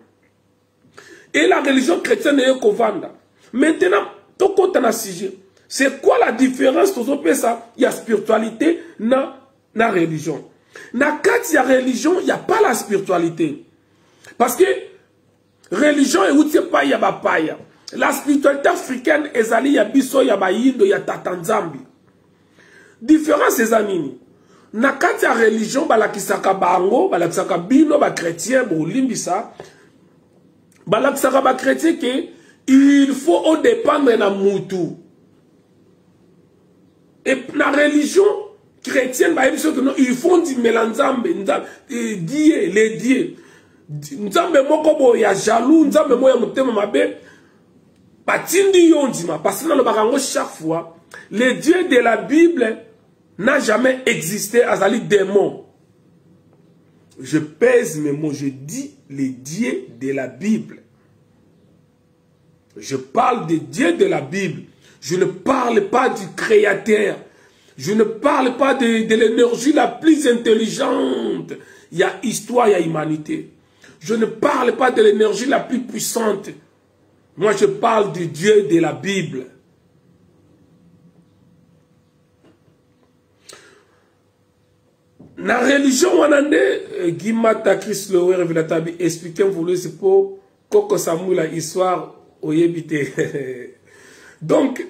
Et la religion chrétienne est Kovanda. Maintenant, tout compte dans sujet. C'est quoi la différence entre ça? Il y a spiritualité dans la religion. Dans il y a religion, il n'y a pas la spiritualité. Parce que religion est où c'est pas, il y a pas. La spiritualité africaine est allée, il y a Bisso, il y a Bayindo, il y a Tatanzambi. Différence c'est anini. Na kati ya religion balakisaka bango, balakisaka bino ba chrétien bo limbisa. Balakisaka ba chrétien que il faut au dépendre na mutu. Et na religion chrétienne ba que non, il faut di melanzambe, dié les dieux. Nzambe moko bo ya jaloux, nzambe mo ya mutema mabe. Batindi yondima parce que dans le barango chaque fois les dieux de la Bible n'a jamais existé à Zali démon. Je pèse mes mots, je dis les dieux de la Bible. Je parle des dieux de la Bible. Je ne parle pas du créateur. Je ne parle pas de l'énergie la plus intelligente. Il y a histoire, il y a humanité. Je ne parle pas de l'énergie la plus puissante. Moi, je parle du Dieu de la Bible. La religion, on a dit, Guimata Chris Lowe, révélateur, expliquez vous c'est pour Koko Samu la histoire au Yébité. Donc,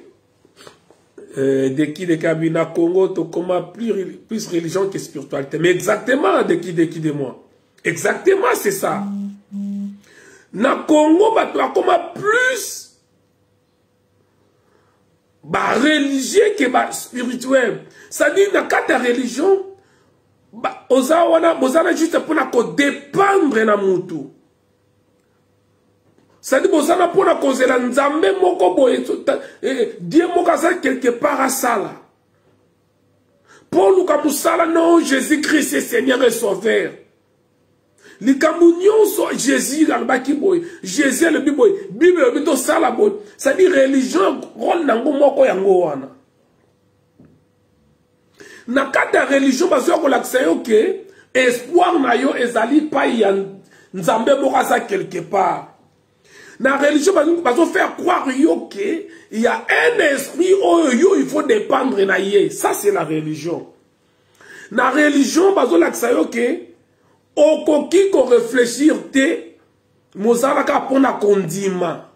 de qui de Kabina Congo, to comment plus religion que spiritualité. Mais exactement, de qui de moi. Exactement, c'est ça. Na Congo, bah, comment plus bah, religieux que bah, spirituel. Ça dit, dans quatre religions, bah, ozana juste pour dépendre na mutu. Ça dit, ozana pour na cause la nzambe moko boye, Dieu moko ça quelque part à ça là. Pour nous comme ça non, Jésus-Christ est Seigneur et Sauveur. Les Camerouniens sont Jésus dans le baki boy, Jésus le biboy, Bible le bito ça la boy. Ça dit religion rôle nango moko yango wana. Na kata religion bazo ko laksa yo ke espoir na yo ezali pa ya nzambe boka ça quelque part. Na religion bazo faire croire yo ke il y a un esprit yo il faut dépendre na ye. Ça c'est la religion. Na religion bazo laksa yo ke okoki ko réfléchir te mozala ka pona kondima.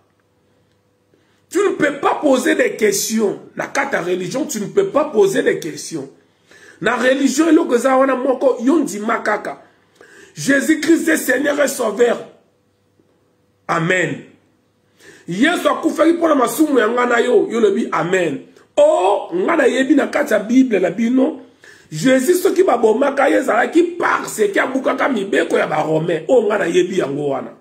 Tu ne peux pas poser des questions. Na kata religion tu ne peux pas poser des questions. La religion, Jésus-Christ est Seigneur et Sauveur. Amen. Yesu akufaki pour la masumu ya ngana yo, yo lebi amen. Oh, ngana yebi na kata Bible la bino. Jésus ce qui ba bomaka yezala ki parce ki abukaka mibeko ya ba romain. Oh, ngana yebi yango wana.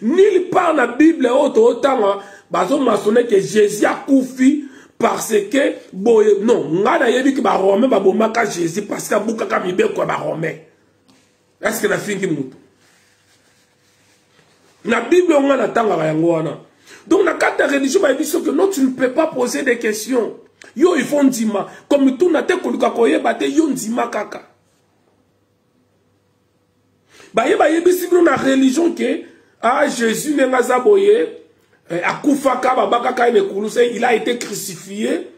Nil par la Bible otanga bazo masone que Jésus akufi parce que non, ngana yebi ki ba romain ba bomaka Jésus parce que abukaka mibeko ya ba romain. Est-ce que na fingi mutu? La Bible on a tanga yango wana. Donc na carte de religion ba biso que non tu ne peux pas poser des questions. Yo il faut ndima comme tout na te koluka koyeba te yo ndima kaka. bayebisi bino na religion ke Jésus nenga zaboye akufaka babaka ine kuluse, il a été crucifié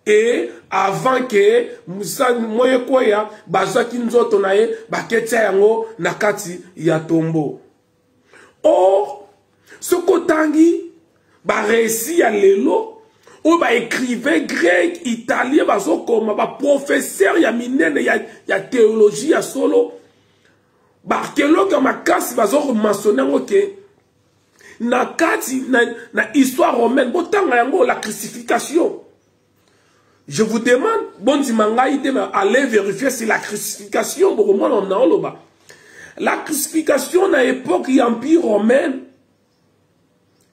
et avant que musa moye koya bazaki nzoto na ye baketia yango na kati ya tombo. Or ce kotangi ba réussi ya lelo ou ba écrivain grec, italien bazokoma ba professeur ya minene ya théologie ya solo ba archéologue makasi bazoko mentionner ngoke na kati na histoire romaine botanga yango la crucifixion. Je vous demande, bon dimanche, allez vérifier si la crucifixion, la crucifixion à l'époque de l'Empire romain,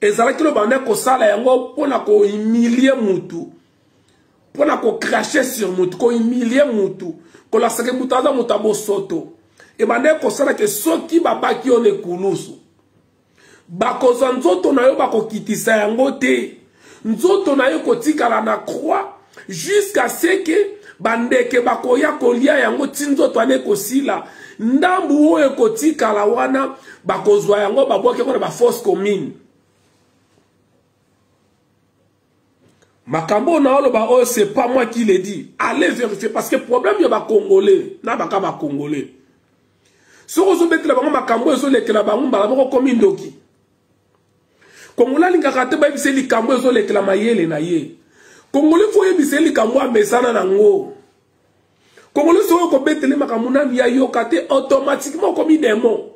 et ça que le bandit ko sala yango pour na ko humilier mutu, pour na ko cracher sur mutu, ko humilier mutu, ko la sake mutaza mutabo soto, et bandit ko sala que soki baba ki on est kulusu, bako nzoto na yo bako kitisa yango te, nzoto na yo ko tikala na croix. Jusqu'à ce que bandeke bakoya kolia yango tinzo twane kosila ndambu oyo kotika la wana bakozwa yango baboke kona ba force commune makambo na oloba oyo c'est pas moi qui le dit, allez vérifier parce que problème ya ba congolais na baka ba congolais soko zo betela bango makambo ezo lekela bango mbala bako komi ndoki kongola lingaka te ba bise likambo ezo lekela mayele na ye Congolais faut yebise likambo amesana nango. Congolais so ko betele makamuna ya yokate automatiquement comme démon.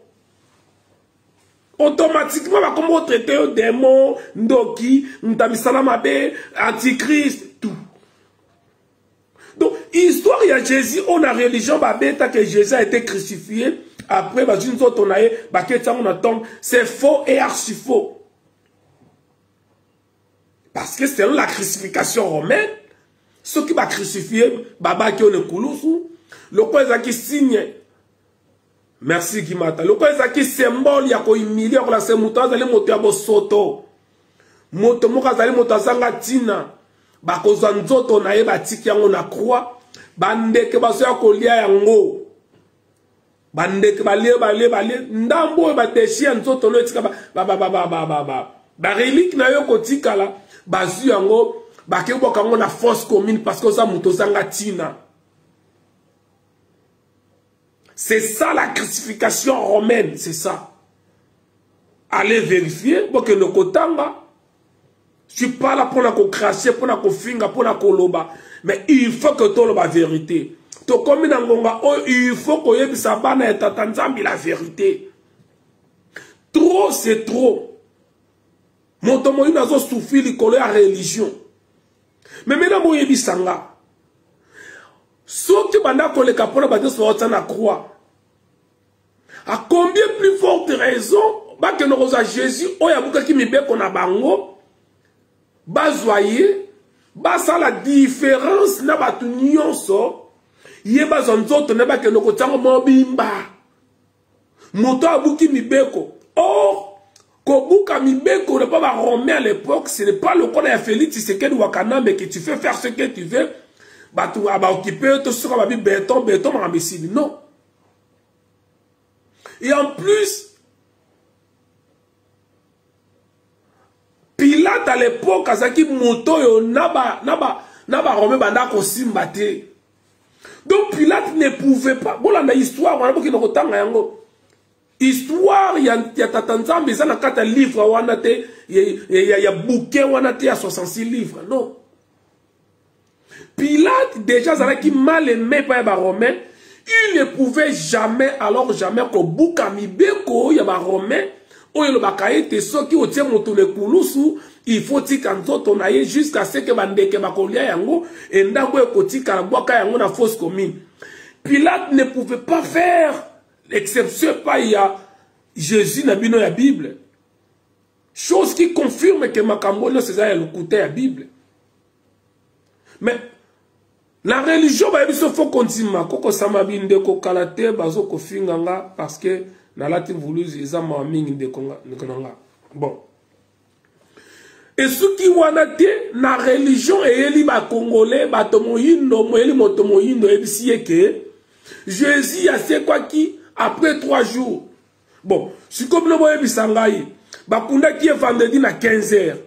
Automatiquement va comme traiter au démon, ndoki, ntamisala mabe, antichrist, tout. Donc histoire ya Jésus, on a religion babeta que Jésus a été crucifié, après ba une autre onaye, ba ketsa on attend, c'est faux et archi faux. Parce que selon la crucifixion romaine, ceux qui va crucifier, baba qui on est koulousou, le quoi qui signe, merci Guimata, le quoi qui symbole, ya ko humilier, la se muta zali moto ya bosoto, moto moka zali moto zanga tina, ba ko zanzoto na ye ba tiki yango na croix, bande ke baso ya kolia yango, bande ke balie, ndambo ba deshi nzoto no etika ba relique na yo kotika la. Bazu yango bake bokango na force commune parce que ça muto sanga tina. C'est ça la crucifixion romaine, c'est ça. Allez vérifier parce que no kotanga. Je suis pas là pour na ko cracher, pour na ko finga, pour na ko loba, mais il faut que to loba vérité. To komi na ngonga oh il faut ko yebisa bana etata nzambi la vérité. Trop c'est trop. Moto moyi nazo souffrir likolo ya religion. Mais maintenant moyi bisanga. Soki banda koleka pona bande sorta na croix. À combien plus forte raison ba que nous à Jésus oya buka ki mibeko na bango bazwaye ba ça la différence na batu nyonso ye bazonzoto na ba que nous tango mobimba. Moto abuki mibeko. Or Kobuka Mibeko n'est pas romain à l'époque, ce n'est pas le cas de Félix Tshisekedi Wakana, mais que tu fais faire ce que tu veux, bah tu vas occuper tout ce qu'on va dire béton, rambessine. Non. Et en plus, Pilate à l'époque, Azaki Moto, yo naba romain banda ko simbate. Donc Pilate ne pouvait pas. Bon, la histoire, on a beaucoup de retard, histoire ya tatanzambe ça na kata livre wana te ya bouquin wana te ya 66 livres non. Pilate déjà zala qui mal aimé par les romains, il ne pouvait jamais ko buka mibeko ya ba romain oyo lo bakaite soki otie moto le kulusu il faut tika nzoto na ye jusqu'à ce que bandeke bakolia yango et ndako ekotika bwaka yango na fosse commune. Pilate ne pouvait pas faire l'exception pas il y a Jésus n'a pas la Bible. Chose qui confirme que Makambo c'est ça le côté la Bible. Mais la religion va il faut continuer. Koko samabinde ko kalate bazo ko finganga parce que na lati voulu ezama mingi de konga. Bon. Et ce qui wanate na religion et eli ba congolais ba tomoyindo moyeli motomoyindo ebisiye que Jésus a c'est quoi qui après 3 jours. Bon, si comme nous voyons Bisangaï, Bakunda qui est vendredi à 15h.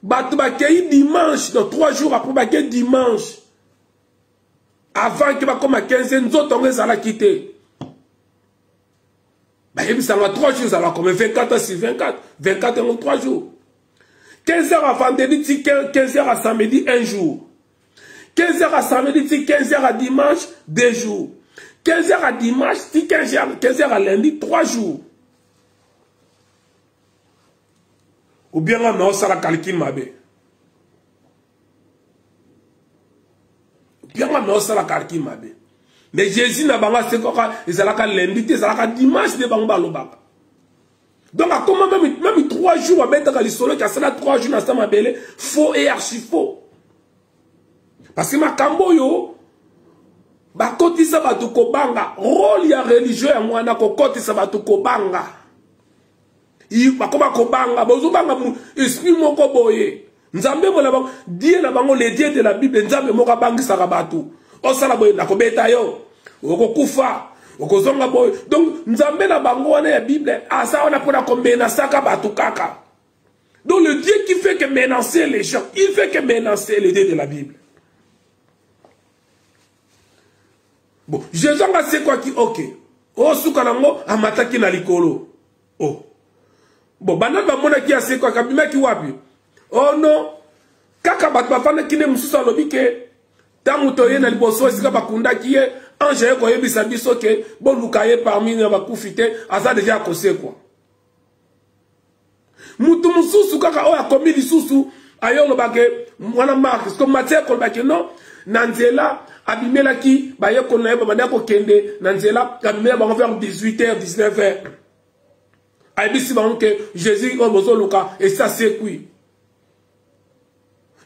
Bakunda dimanche, dans 3 jours après, Bakunda dimanche. Avant que Bakunda à 15h, nous autres, on va quitter. Bakunda 3 jours, ça va comme 24 sur 24. 24 et 3 jours. 15h à vendredi, 15h à samedi, 1 jour. 15h à samedi, 15h à dimanche, 2 jours. 15h à dimanche, 15h à lundi, 3 jours. Ou bien on a ça la calcul mabe. Ou bien on a ça la calcul mabe. Mais Jésus n'a pas c'est quoi ils allaient lundi, ils allaient dimanche de banga lobaka. Donc à comment même 3 jours à mettre dans le soleil qui a 3 jours dans sa mabele faux et archi faux. Parce que ma kamboyo bakoti sa batu kobanga rôle ya religieux ya mwana kokoti sa batu kobanga i bakoma kobanga bozo banga esprit moko boye nzambe bona bango die na bango les dieux de la Bible nzambe moko bangisa ka batu osala boye na kobeta yo okokufa okozonga boye donc nzambe na bango wana ya Bible asa wana pona kombena saka batu kaka. Donc le Dieu qui fait que menacer les gens, il fait que menacer les dieux de la Bible. Bon, Jésus a c'est quoi qui ok. Oh soukanango amataki na likolo. Oh. Bon, banal ba mona ki a c'est quoi kabima ki wapi. Oh non. Kaka bat bafana kine mususa lobi ke tamu toye na liboso sika bakunda ki ye ange ko yebisa biso ke bon lukaye parmi na bakufite aza déjà kose quoi. Mutu mususu kaka o akomi lisusu ayo lobake mwana Mark comme Matthieu ko lobake non nanzela abimela ki baye ko na yeba banda ko kende nanzela abimela ba vers 18h 19h abisi ba que Jésus o bozo luka et ça c'est quoi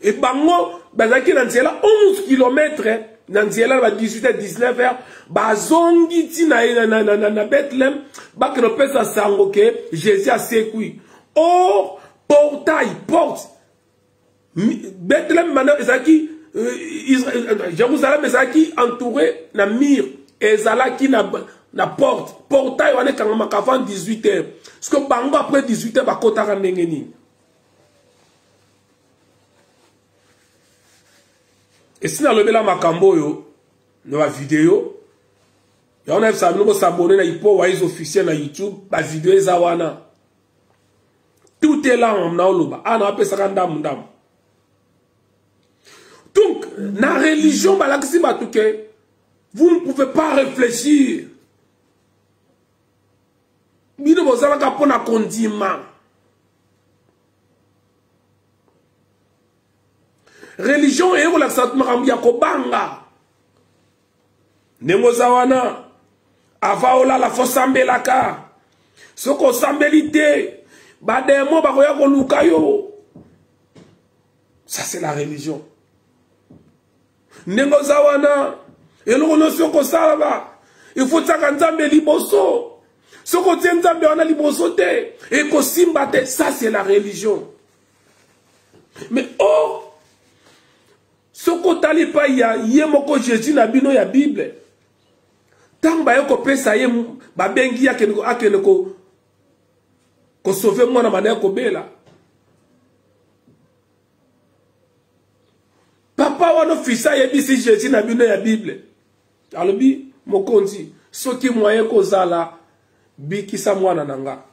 et bango bazaki nanzela 11 km nanzela ba 18h 19h bazongi ti na Bethlehem ba que pesa sango ke Jésus a c'est quoi oh portail porte Bethlehem maintenant ezaki Jérusalem ezaki entouré na mur ezalaki na porte portail wana kangama avant 18h parce que bango après 18h bakotaka ndenge nini et si na lobela makambo yo na vidéo ya on a ça nous s'abonner na ipo wise officiel na YouTube ba vidéo eza wana tout est là on a loba ana apesa ndam ndam. Donc, dans la religion, vous ne pouvez pas réfléchir. Vous ne pouvez pas condiment. Religion est relaxatement yakobanga. Nemozawana. Avaola la fosambelaka. Soko sambelite. Bademo bakoya lukayo. Ça c'est la religion. Nengozawana eloko notion ko salaba il faut tsaka nzambe liboso soko tie nzambe wana liboso te et ko simba te ça c'est la religion mais oh soko tali pa ya yemoko Jésus na bino ya Bible tamba yoko pesa ye ba bengi ya akene ko sauver mwana mane ko bela papa wana fisa yebisi Jésus na bino ya Bible alobi mokonzi soki moyen kozala bikisa mwana nanga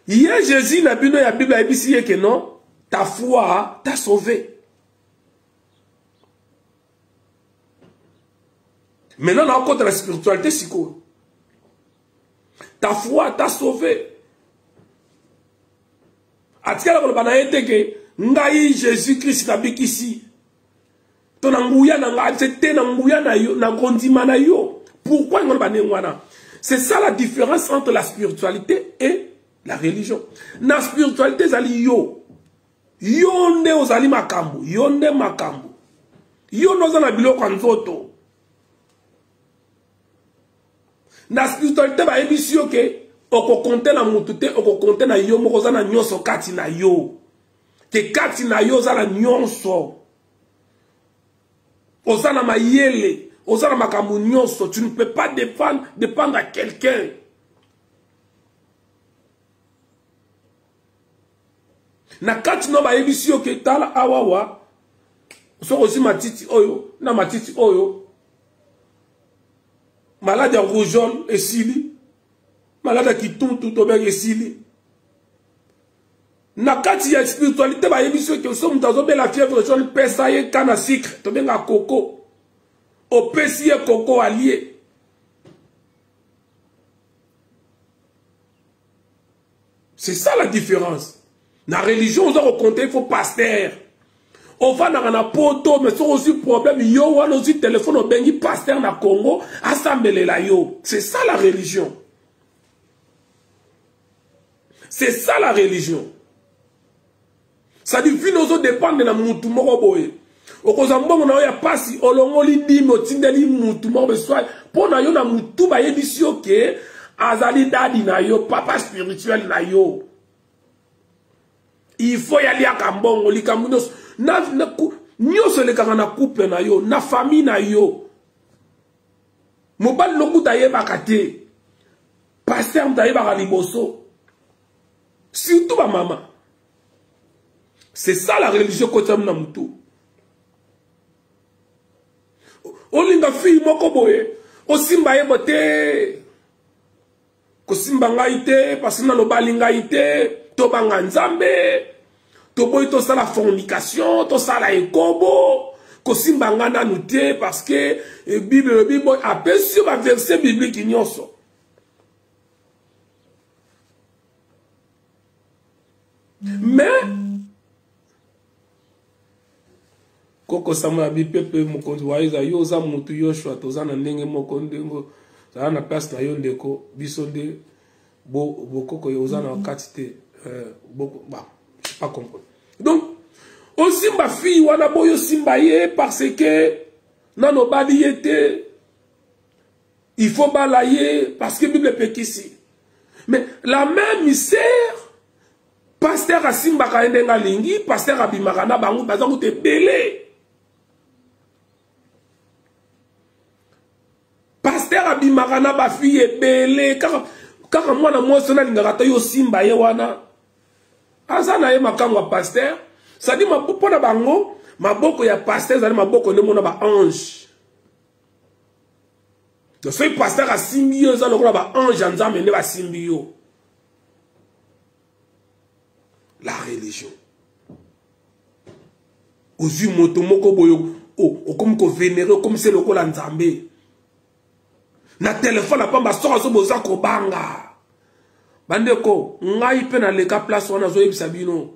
ye Jésus na bino ya Bible yebisi yeke non ta foi t'a sauvé. Maintenant on contre la spiritualité siko ta foi t'a sauvé atikala ko bana yeteke ngai Jésus Christ na bikisi pourquoi c'est ça la différence entre la spiritualité et la religion. La spiritualité zali yo yonde ozali makambo yonde makambo yono zana biloko nzoto na spiritualité ba emisio ke oko compter na mutute oko compter na yo moko zana nyonso kati na yo ke kati na yo zana nyonso Ozana mayele, Ozana makambo nyonso, tu ne peux pas dépendre à quelqu'un. Na kati no ba ebisi yo ke tala awawa. So aussi matiti oyo, na matiti oyo. Malade ya rougeole esili. Malade ya kituntu to beng esili. Na kati ya spiritualité ba ebisi yo ke so mutazo be la fièvre jaune pesa ye kana sucre, to benga coco. Au pesier coco allié. C'est ça la différence. La religion, on doit raconter, il faut pasteur. On va dans la poto, mais c'est aussi problème. Yo, on a aussi téléphone au bengi pasteur na Congo, assemblée la yo. C'est ça la religion. C'est ça la religion. Ça dit, nous dépend de la moutou moroboye. Okozambongo na yo ya pasi olongoli dimi otindeli mutu mo beswa pona yo na mutu ba yebisio ke azali dadi na yo papa spirituel na yo. Il faut y aller à Kambongo likambo nyonso lekanga na couple na yo na famille na yo. Mobali lokuta yebaka te. Pasteur mtayebaka liboso. Surtout ba maman. C'est ça la religion kotam na mutu. Olinga fille moko boye osimba yebo te kosimba ngai te parce que na lobali ngai te to banga nzambe to boy to sala fornication to sala ekobo kosimba nga nanu te parce que Bible appelle sur un verset biblique nyonso. Mais Koko Samuel bipepe mokonzi wa Isa yo za mutu Yoshua tozana ndenge moko ndengo za na place na yo ndeko biso de bokoko yo za na kati te boko ba je sais pas comprendre. Donc osimba fille wana boyo simba ye parce que nano badi yete il faut balayer parce que Bible peut ici. Mais la même misère pasteur asimba ka ndenga lingi pasteur abimaka na bango bazango te belé. Pasteur abimarana ba fille belé kaka mwana mwose na lingaka yo simba ye wana azana ye makango pasteur ça dit mapopo na bango maboko ya pasteur zali maboko ne mona ba ange donc ce pasteur a simbi yo za lokola ba ange nzambe ne ba simbi yo. La religion ozu moto moko boyo comme ko vénérer comme c'est lokola nzambe. Na téléphone na pamba soko so boza ko banga bandeko ngai pe na leka place wana zo yebisa bino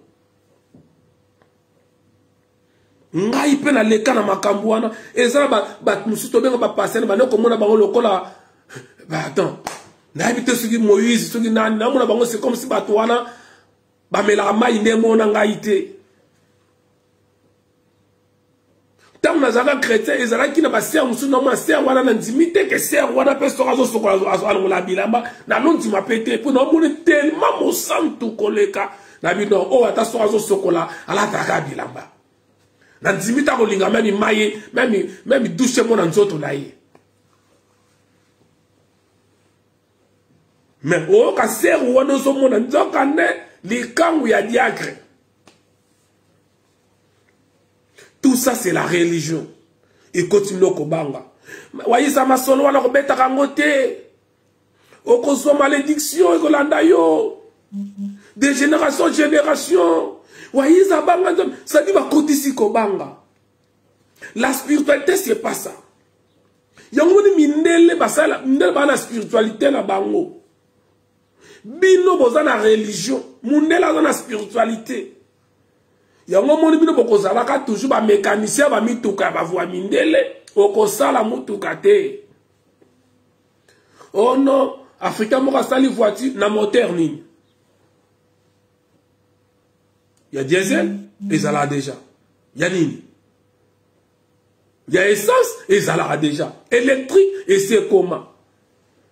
ngai pe na leka na makambo wana ezala ba musuto benga ba passer bandeko mona bango lokola ba attends na habite soki Moïse soki nani na mona bango c'est comme si bato wana ba mela mai ne mona ngai te. Tant que nous avons chrétien, ils ont qui n'a pas serre, nous sommes serre, on a l'intimité que serre, on a pas sur la bilamba, n'a non tu m'as pété, pour nous on tellement mon sang tout collé ka, n'a dit non, oh attention à ce chocolat, à la taka bilamba. L'intimité au linga même maille, même douche mon en autres là. Mais oh ka serre ou on sommes mon en zokane, les camps où il y a diacre. Tout ça, c'est la religion. Et continue au Kobanga. Voyez ça, ma solo, on a rebêta rangote. Au conso malédiction, et Golanda yo. De génération en génération. Voyez ça, ça dit, va côté si Kobanga. La spiritualité, c'est pas ça. Il y a un minele, la spiritualité, la bango. Bino, boza la religion. Mundela, dans la spiritualité. Yango moni bino bokozalaka toujours ba mécanicien ba mituka ba voie mindele okosala mutuka te. Oh non, Africain moko sali voiture na moteur nini. Il y a diesel, ezala déjà. Il y a nini. Il y a essence, ezala déjà. Électrique, et c'est comment.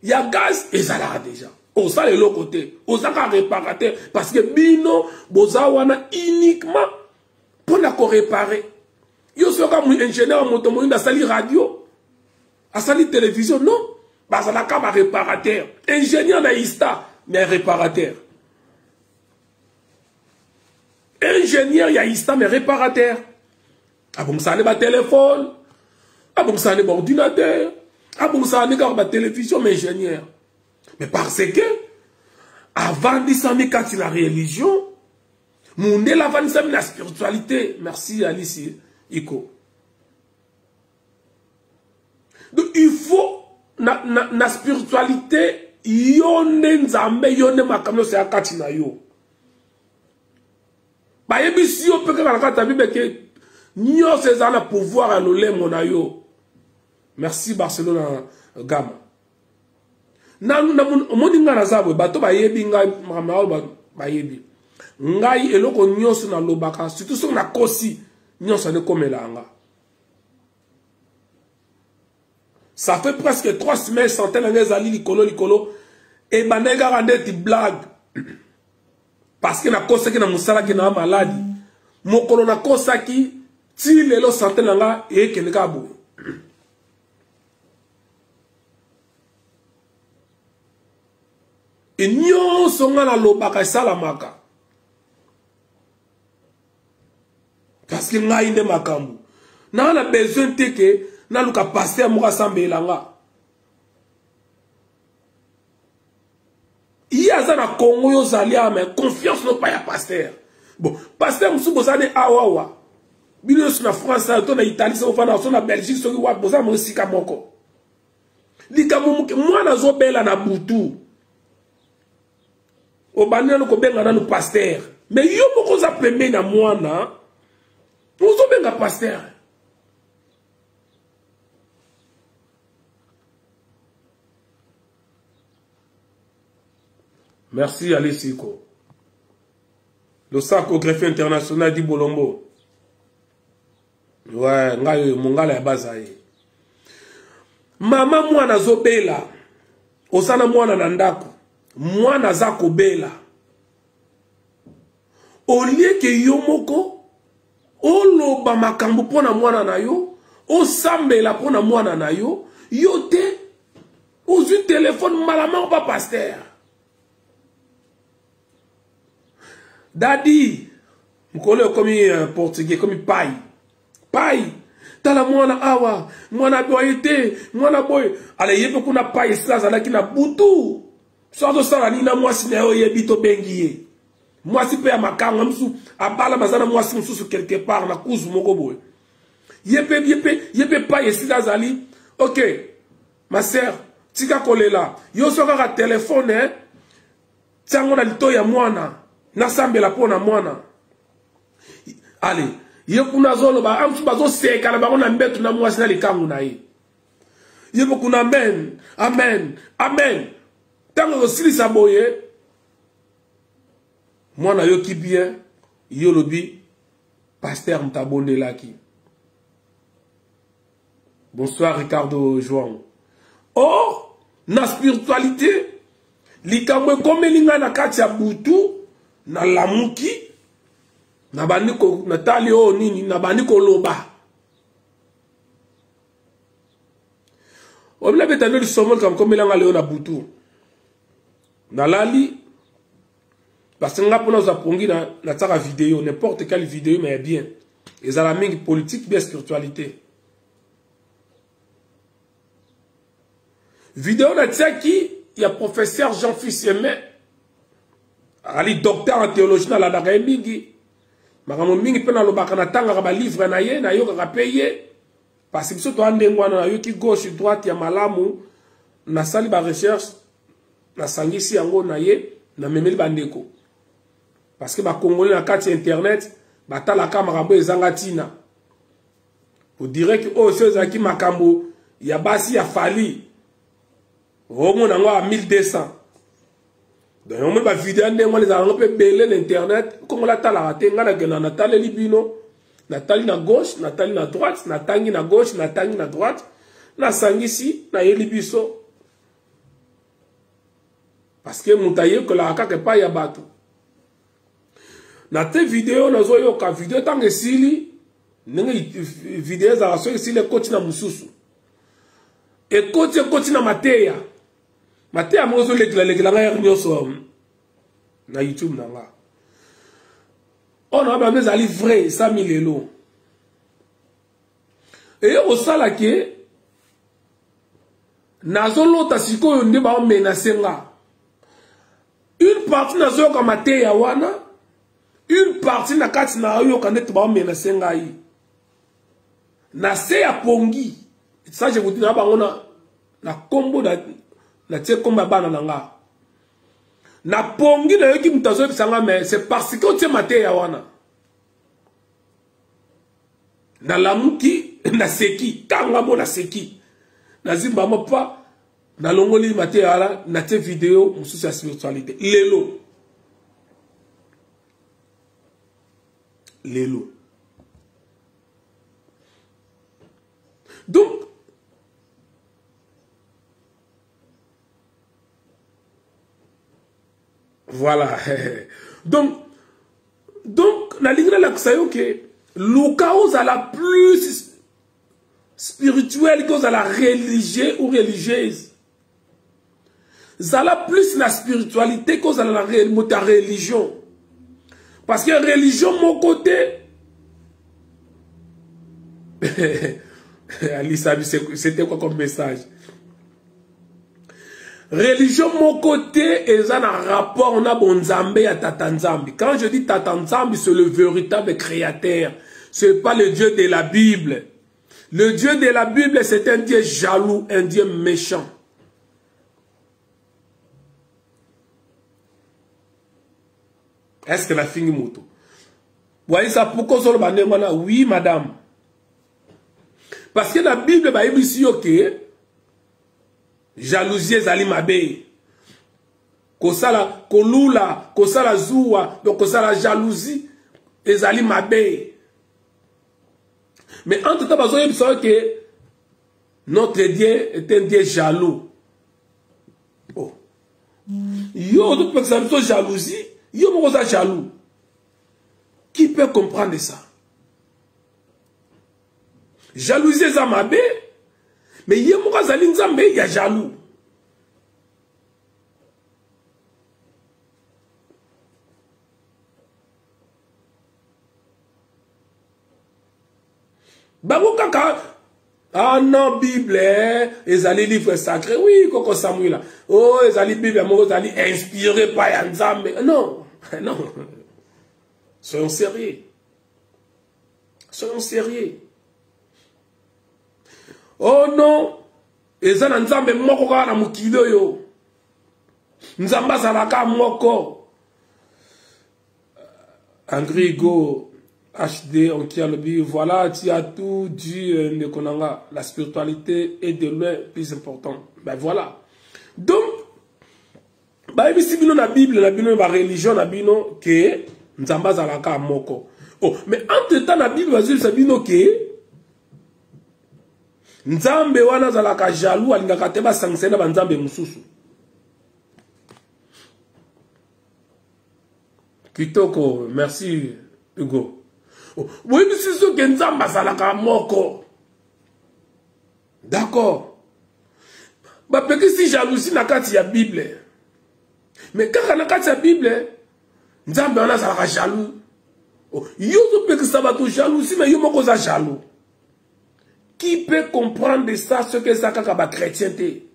Il y a gaz, ezala déjà. On ça le côté, on ça réparateur parce que bino bozawana uniquement pour la réparer. Yo sera mon ingénieur motomoine da sali radio. Asali télévision, non. Bazalaka ba réparateur. Ingénieur na ISTA, mais réparateur. Ingénieur ya ISTA, mais réparateur. Ah bon, ça n'est pas téléphone. Ah bon, ça n'est pas ordinateur. Ah bon, ça n'est pas télévision, mais ingénieur. Mais parce que, avant de s'en quand la religion, mon avant de la spiritualité. Merci Alice Iko. Donc il faut, na spiritualité, yone nzambe, yone makamyo se akati na yo. Ba yebi si yo peke na kata bibe ke, nyo se zana pouvoir à l'olé mona yo. Merci Barcelona Gama. Moni nga na zabwe, bato ba yebi nga mamaol ba yebi. Ngai eloko nyoso na lobaka, surtout so na kosi, nyoso ne komela nga. Ça fait presque 3 semaines, centaines de zali likolo, et banega rende ti blague. Parce que na kosa ki na musala ki na maladi. Mokolo na kosa ki, ti lelo centaines nga, e keneka boue. Et nyonso nga na lobaka salamaka. Parce que nga inde makambu. Na on a besoin de que na luka pasteur moka sambela nga. Il y a ça na Congo yo zalia mais confiance no pa ya pasteur. Bon, pasteur musubo zane awawa. Bino na France, to na Italie, so fana so na Belgique, so wa boza mo sika moko. Likamu moi na zo bela na butu. Obania no ko benga na no pasteur. Mais yo moko za pembe na mwana. Nous sommes bien pasteur. Merci Alessiko. Le Sako greffier international dit Bolombo. Ouais, ngayo mongala ya bazaye. Mama mwana zobela. Osana mwana na ndako. Mwana za kobela. Olie ke yomoko oloba makambo pona mwana na yo, osambela pona mwana na yo, yo te, ozu téléphone malama pa pasteur. Daddy, mkole komi portugais, komi pai. Pai, tala mwana awa, mwana boyete, mwana boy. Ale yepe kuna pai slaza na kina butu. Sozo sala nina mwasi na yo yebito bengiye. Mwasi pe ya makanga msu abala mazana mwasi msusu quelque part na kuzu moko boy. Yepe pa yesida zali. OK. Ma sœur, tika kolela. Yo soka ka téléphone hein. Tiango na lito ya mwana. Na sambela pona mwana. Allez, ye kuna zolo ba amsu bazo seka na bango na mbetu na mwasi na likangu na ye. Yepo kuna amen. Amen. Amen. Tango silisa boye. Moi, na yo ki bien, yo lobi, pasteur m'tabonde laki. Bonsoir Ricardo João. Or, na spiritualité, likamwe kome linga na kati ya butu, na lamuki, na baniko, na tali o nini, na baniko loba. Obila betano di somol kam kome linga leo na butu. Na lali, parce que nous avons une vidéo, n'importe quelle vidéo, mais bien. Ils ont la même politique, bien spiritualité. Vidéo de qui il y a professeur Jean-Fils Aimé, ali docteur en théologie dans la Dagaïmingi. Maman mingi pena lo bakana tanga ba livre na ye na yo ka payer parce que surtout ande ngwana na yo ki gauche droite ya malamu na sali ba recherche na sangisi yango na ye na memeli bandeko. Parce que les Congolais na kati internet, batala kamera ezanga tina. Vous direz que oh ceux qui makambo, ya basi ya fali. Romo nango à 1200. Donc on va vidéo ndenge les armes pe belé l'internet, comme la tala raté ngana gena na tala libino, na tali na gauche, na tali na droite, na tangi na gauche, na tangi na droite, na sangisi na yelibiso. Parce que mutaye que la kaka pa ya bato. Na te vidéo na zo yo ka vidéo tangue sili nenge vidéo za so sili coach na mususu Et koti na mateya. Mateya mozo lekela nga nyoso na YouTube nanga. On a même ali vrai 100 000 lelo. Et au sala ke nazolota sikoyo nde ba menacer nga. Une partie nazo ka mateya wana, une partie na kati na yo ka nde ba menacer nga yi. Na se ya pongi. Ça je vous dis na bango na kombo na tie komba bana nanga. Na pongi na yoki mutazo bisanga mais c'est parce que tu maté ya wana. Na lamuki na seki kanga mo na seki. Na zimba mo pa na longoli maté ya la na tie vidéo mususu ya spiritualité. Lelo. Donc voilà. Donc, la ligne là, que Luka a la plus spirituelle que la religieux ou religieuse. Ça la plus la spiritualité que la religion. Parce que la religion, mon côté, Alice, c'était quoi comme message? Religion, mon côté, est un rapport, on a bon Nzambe à Tata Nzambe. Quand je dis Tata Nzambe, c'est le véritable créateur. Ce n'est pas le Dieu de la Bible. Le Dieu de la Bible, c'est un Dieu jaloux, un Dieu méchant. Est-ce que la fille moto? Vous voyez ça, pourquoi ça le oui, madame. Parce que la Bible, bah, il dit ok. Jalousie ezali mabe. Kosala kolula, kosala zuwa, donc kosala jalousie ezali mabe. Mais entre temps, il y que notre Dieu est un Dieu jaloux. Oh. Yo, donc, par exemple, jalousie, yo, mon jaloux. Qui peut comprendre ça? Jalousie ezali mabe. Mais il y a des gens qui sont jaloux. Ah non, Bible, ils allaient livre sacré. Oui, Coco Samuel. Oh, ils allaient Bible, ils allaient inspiré par Yanzambe. Non, non. Soyons sérieux. Soyons sérieux. Oh non, eza na nzambe moko kaka na mokili oyo. Nzambe azalaka moko. Angrigo HD on tient le but. Voilà, tu as tout dit ne konanga. La spiritualité est de loin plus important. Ben voilà. Donc, bah ici bino na Bible, na bino ba religion na bino que nzambe azalaka moko. Oh, mais entre temps na Bible bazuli sa bino que Nzambe wana zalaka jaloux alingaka te basangisa na banzambe mususu. Kitoko, merci Hugo. Oh, oui, mais c'est sûr que Nzambe zalaka moko. D'accord. Bah parce que si jalousie na kati ya Bible. Mais kaka na kati ya Bible, Nzambe wana zalaka jaloux. Oh, yo zo pe que ça va tout jalousie mais yo moko za jaloux. Qui peut comprendre de ça ce que ça kaka chrétienté?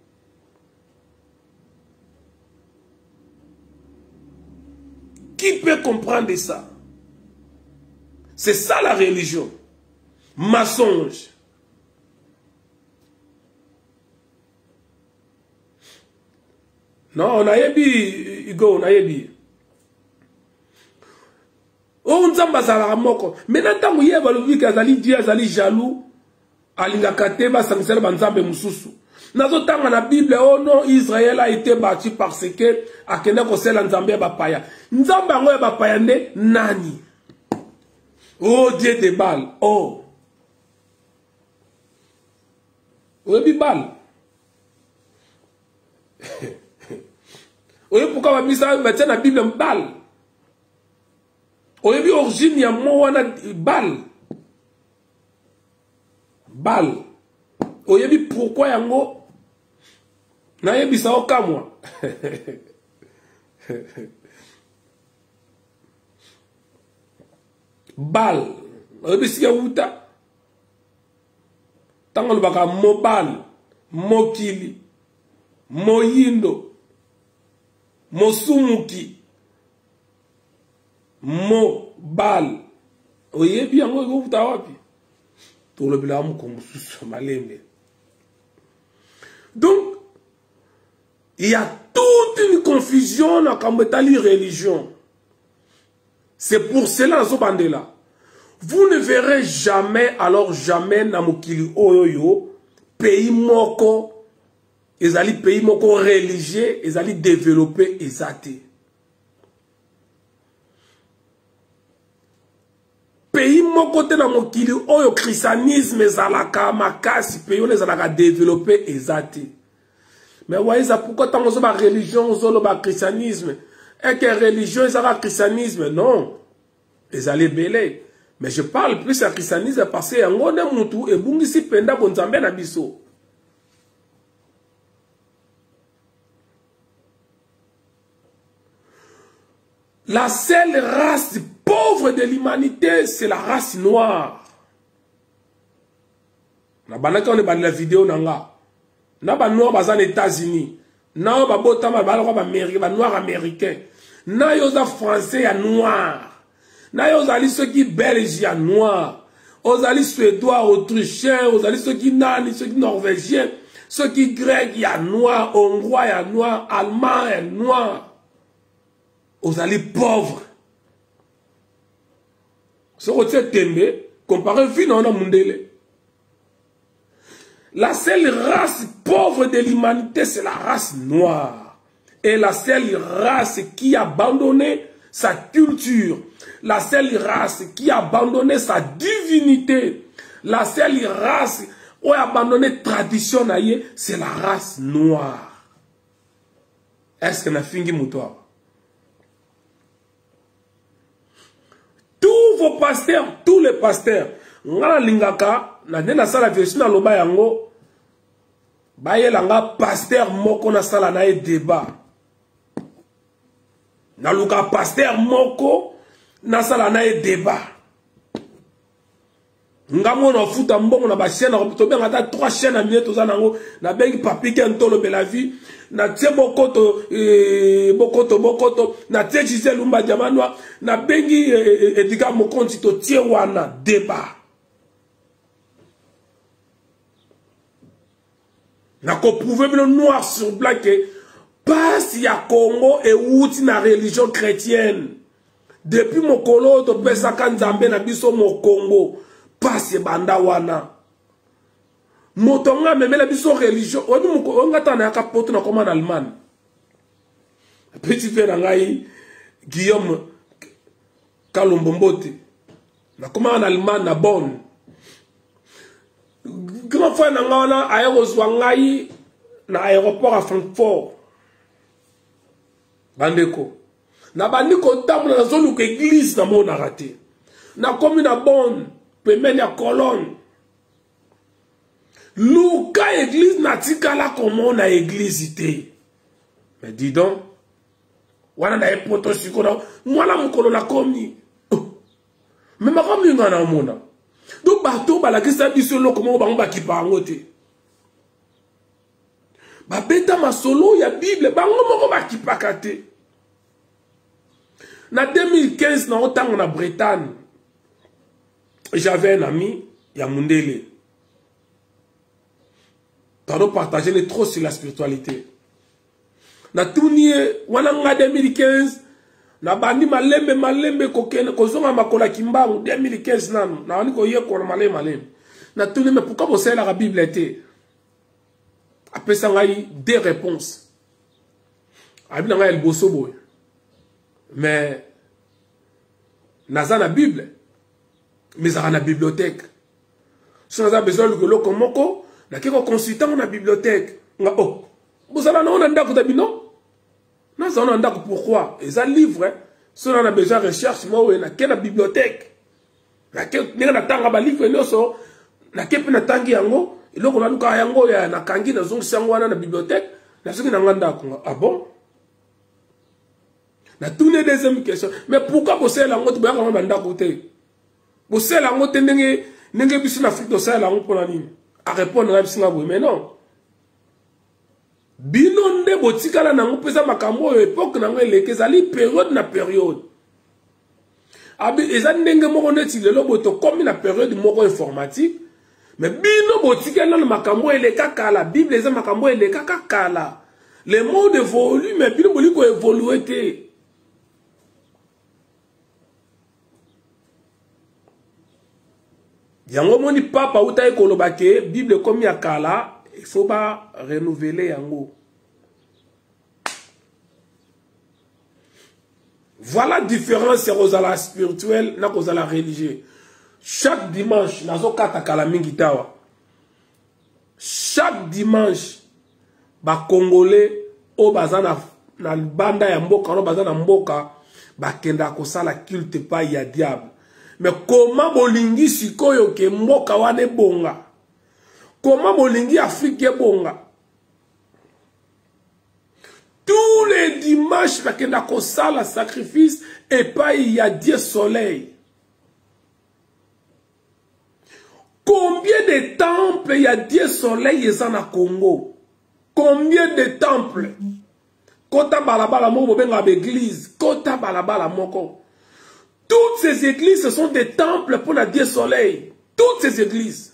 Qui peut comprendre de ça? C'est ça la religion. Mensonge. Non, on a yebi, Hugo, on a yebi. Oh, Nzamba zala moko. Maintenant, tant que yeba le vika zali dia zali jaloux. Alingaka te basangisela banzambe mususu. Nazotanga na Bible, oh non, Israël a été battu parce que akende kosela nzambe bapaya. Nzambe ngo bapaya nde nani? Oh Dieu de Baal. Oh. Oyebi Baal. Oyebi pourquoi bamisa batia na Bible Baal. Oyebi origine ya mo wana Baal. Baal. Oyebi pourquoi yango Na yebisa okamwa. Bal. Yebisi ya wuta. Tango lubaka mobal. Mokili. Moyindo. Mosumuki. Mobal. Oyebi yango wuta wapi. Tolo bila mu kongususu malembe. Donc, il y a toute une confusion dans la religion. C'est pour cela, Zobandela, vous ne verrez jamais, alors jamais, dans mokili oyoyo, pays moko, ezali pays moko religieux, ezali développé, ezate. Pays moko te na mokili oyo christianisme ezalaka makasi, pays oyo ezalaka développé, ezate. Mais voyez ça, pourquoi tant que la religion, le christianisme, et que religion, c'est le christianisme, non. Ils allaient belé. Mais je parle plus de christianisme parce que on a mutu et bungisi penda bonzambe na biso. La seule race pauvre de l'humanité, c'est la race noire. Na banaka on est dans la vidéo nanga. Na ba noir bazan États-Unis, na ba botama ba noir américain, na yoza français ya noir, na yoza ali ceux qui belge ya noir, ozali suédois, autrichien, ozali ceux qui nani, ceux qui norvégien, ceux qui grec ya noir, hongrois ya noir, allemand ya noir, ozali pauvre. Ce côté tembe, comparé vino na mundele. La seule race pauvre de l'humanité, c'est la race noire. Et la seule race qui a abandonné sa culture, la seule race qui a abandonné sa divinité, la seule race qui a abandonné la tradition, c'est la race noire. Est-ce que n'a fingi moutoir? Tous vos pasteurs, tous les pasteurs, ngala lingaka, na dena sala version na loba yango, baye langa pasteur moko na sala na e débat. Na luka pasteur moko na sala na e débat. Ngamo na futa mbongo na ba chaîne na to benga ta 3 chaînes na minute za nango na bengi papi ke ntolo bela vie na tie bokoto bokoto na tie Gisèle Lumba Diamanwa na bengi Edgar Mokonzi to tie wana débat. Na ko prouver le noir sur blanc que passe ya Congo et outi na religion chrétienne. Depuis mokolo to pesa kanzambe na biso mo Congo. Passe banda wana. Motonga memela biso religion. Obi moko ngata na kapoto na koma na Allemagne. Petit frère ngai Guillaume Kalombombote. Na koma na Allemagne na Bonn. Grand frère na ngana aérozwa ngai na aéroport à Francfort. Bandeko. Na bandiko tambola na zone ko église na mona raté. Na komi na Bonn. Pemene ya colonne. Luka église natika la comme na église ité. Mais dis donc, wana na epoto sikola, mwana mukolo na komi. Mais ma komi ngana mona. Donc bato balakisa biso lo comment ba ngba kipa ngote. Ba beta masolo ya Bible bango moko ba kipa kate. Na 2015 na otango na Bretagne. J'avais un ami, Yamundele. Pardon, partager trop sur la spiritualité. Na tourné, wananga 2015, na bandi malembe kokene, kozonga makola kimbangu 2015 nanu, na wani koye kwa malembe. Na tourné, mais pourquoi vous savez la Bible était? Après ça, on a eu des réponses. Abi nga el bosso boy. Mais, naza na Bible. Mais à la bibliothèque. Si on a besoin de l'eau moko, na kiko consultant na bibliothèque. Nga oh, vous allez on anda ko tabino? Na ça on anda pourquoi? Et ça livre, si on a besoin de recherche moi na quelle bibliothèque? Na quel na tanga ba livre noso, na kepe na tangi yango, eloko na luka yango ya na kangi na zongi sango wana na bibliothèque, Ah bon? Na tourné deuxième question. Mais pourquoi vous savez la moto bien quand même côté? Vous savez la moto n'engage plus en Afrique de ça la moto pour la ligne. À répondre à ça mais non. Binonde botika la nango pesa makambo époque nango eleke zali période na période. Abi ezali ndenge moko neti lelo boto comme na période moko informatique. Mais bino botika na makambo eleka kala Bible eza makambo eleka kala. Les mots de volume bino boliko évoluer te. Yango moni papa uta ekolobake Bible comme ya kala, il faut pas renouveler yango. Voilà la différence entre la spirituelle et la religieuse. Chaque dimanche, nazo kata kala mingi tawa. Chaque dimanche, ba Congolais o bazana na banda ya mboka, no bazana mboka, ba kenda ko sala culte pa ya diable. Mais comment bolingi sikoyo ke mboka wane bonga? Comment bolingi Afrique bonga? Tous les dimanches, il y a un sacrifice et pas il y a Dieu soleil. Combien de temples il y a Dieu soleil et en Congo? Combien de temples? Kota balabala moko benga l'église. Kota balabala moko. Toutes ces églises, ce sont des temples pour la Dieu soleil. Toutes ces églises.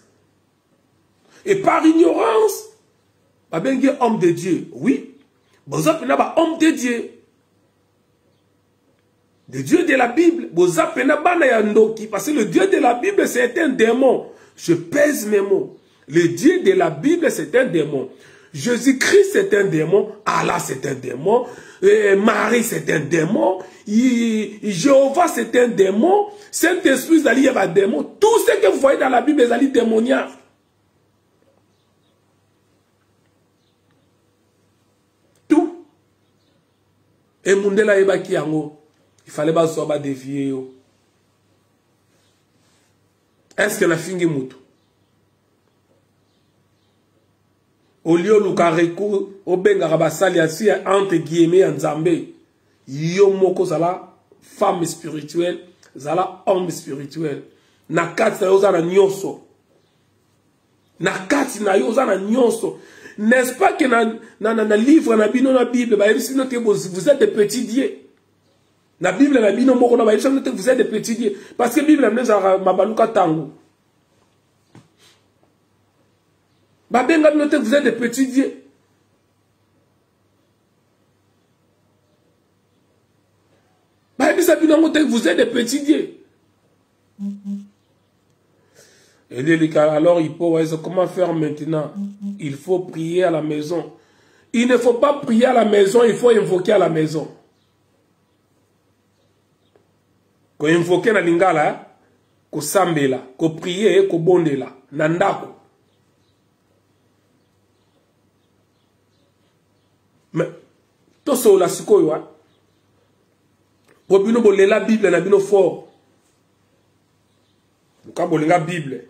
Et par ignorance, babengi homme de Dieu. Oui. Bozapena homme de Dieu. Le Dieu de la Bible. Bozapena bana ya ndoki. Parce que le Dieu de la Bible, c'est un démon. Je pèse mes mots. Le Dieu de la Bible, c'est un démon. Jésus-Christ, c'est un démon. Allah, c'est un démon. Marie, c'est un démon. Jéhovah, c'est un démon. Saint-Esprit, il y a un démon. Tout ce que vous voyez dans la Bible, c'est démoniaque. Et Mundela ebaki yango, il fallait pas soit défier. Est-ce que la fingi mutu? Au lieu lukareku, au benga rabasali asi entre guillemets en Zambé, yo moko zala femme spirituelle, zala homme spirituel. Na kati na yo zana nyonso. Na kati na yo zana nyonso. N'est-ce pas que dans le livre, dans la Bible, vous êtes des petits dieux. Dans la Bible, vous êtes des petits dieux. Parce que la Bible, vous êtes des petits dieux. Vous êtes des petits dieux. Et alors, il peut, comment faire maintenant? Il faut prier à la maison. Il ne faut pas prier à la maison, il faut invoquer à la maison. Quand invoquer na lingala, ko sambela, ko prier, ko bondela, nandako. Mais, tout ça, la sikoyo, pour bino bolela Bible na bino fort. Quand bolenga Bible.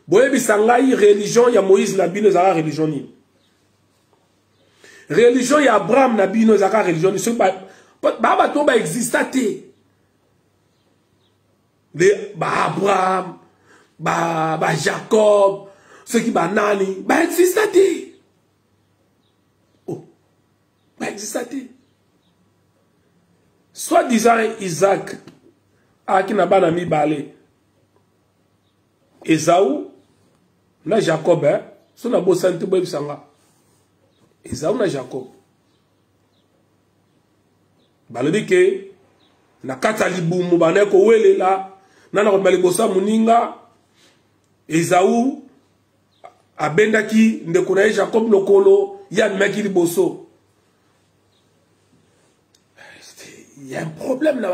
Boye bisangai religion ya Moïse na bino zaka religion ni. Religion ya Abraham na bino zaka religion ni. So ba to ba existate. Abraham, Jacob, ceux qui ba nani, ba existate. Oh. Ba existate. Soit disant Isaac a qui na ba na mi balé. Esaú na Jacob, so na bo santu bo bisanga. Esaú na Jacob. Balobi ke na kata libumu baneko welela nana ko malibosa muninga. Esaú abendaki ndeko na Jacob lokolo ya meki liboso. Il y a un problème na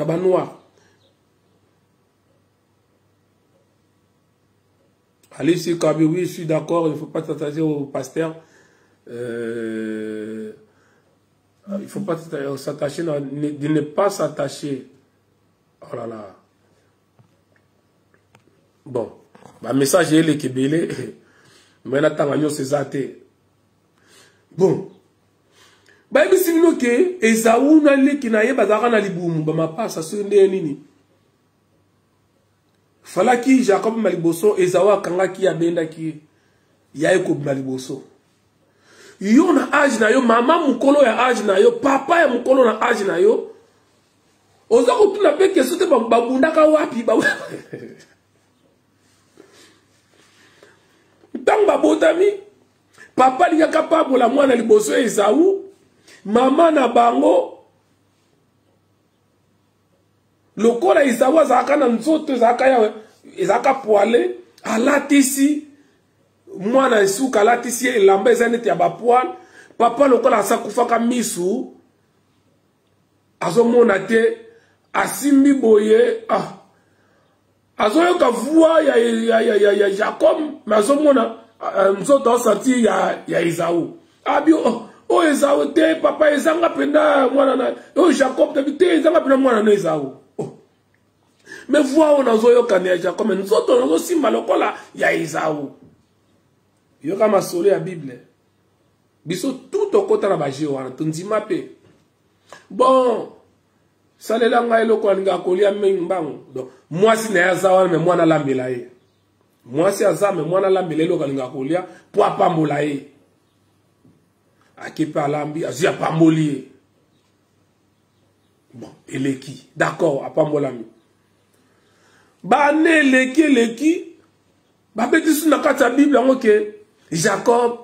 ba noir. Allez, si Kabi, oui, je suis d'accord, il ne faut pas s'attacher au pasteur. Il ne faut pas s'attacher, de ne pas s'attacher. Oh là là. Bon, le message est le Kébélé. Mais maintenant, c'est zaté. Bon. Bah, il me dit que Esaou n'a li qui n'a yé bazara na liboum, bah ma passe à ce nini. Fala ki Jacob maliboso Esaou akanga ki ya benda ki ya eko maliboso. Yo na âge na yo, mama mukolo ya âge na yo, papa ya mukolo na âge na yo. Oza ko tuna pe ke sote babunda ka wapi ba. Tang babotami, papa li capable la mwana liboso Esaou. Mama na bango lokola Esawu azaka na nzoto ezaka ya ezaka poale alatisi mwana esuka alatisi elamba eza neti ya bapoale papa lokola asakufaka misu azomona te asimbi boye azoyoka voix ya Jacob mais azomona nzoto asati ya Esawu abio oh Esawu te papa ezanga penda mwana na oh Jacob te ezanga penda mwana na Esawu mais voix on azoyoka ne Jacob mais nzoto nazo simba lokola ya Esawu yoka masolo ya Bible biso tout okota na baje wana tundima pe bon salela ngai lokola ninga kolia mbango donc moi si na yazawa mais mwana lambela ye moi si azame mwana lambela lokola ninga kolia po apambola ye akepa lambi azia pamboli bon eleki d'accord apambolami ba ne leki ba beti suna kata Bible ngo ke Jacob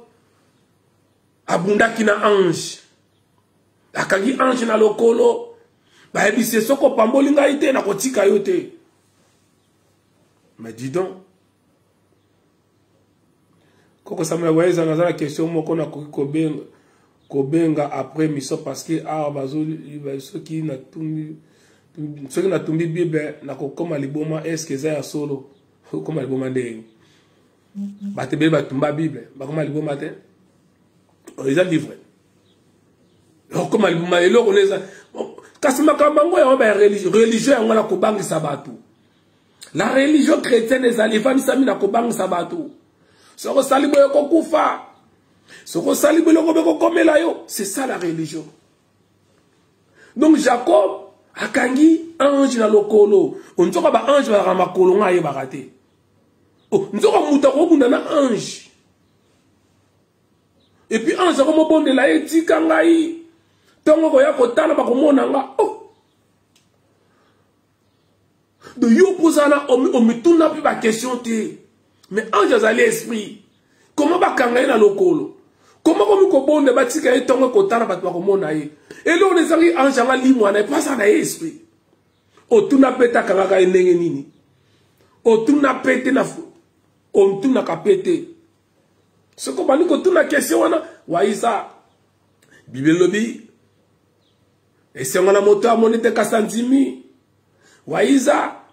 abundaki na ange akangi ange na lokolo ba ebise soko pamboli ngai te na kotika yo te mais dis donc koko samela weza na question moko na kobenga après mission parce que bazo ceux qui na tumbi Bible na kokoma liboma est-ce que ça solo kokoma liboma ndenge batebe batumba Bible bakoma liboma te ils ont livré kokoma liboma eloko neza kasi makambo ya ba religieux yango na kobangisa batu la religion chrétienne ezali vamisami na kobangisa batu soko salibo yoko kufa soko salibo yoko beko komela yo c'est ça la religion. Donc Jacob akangi ange na lokolo onzoka ba ange ba makolo ngaye bakate oh nzoka muta ko bunda na ange et puis ange ko mo bondela etika ngai tongo ko ya kotana ba ko mona nga oh de yo posana o mituna pi ba question te mais ange azali esprit comment ba kanga na lokolo comment comme ko bonde batika etongo kotana ba ko mona ye et là on est allé en jangal limwa na pas ça na esprit o tuna peta kanga ndenge nini o tuna pete na o tuna kapete ce ko bani ko tuna question wana waisa Bible lobi et c'est ngana moto a monite kasantimi waisa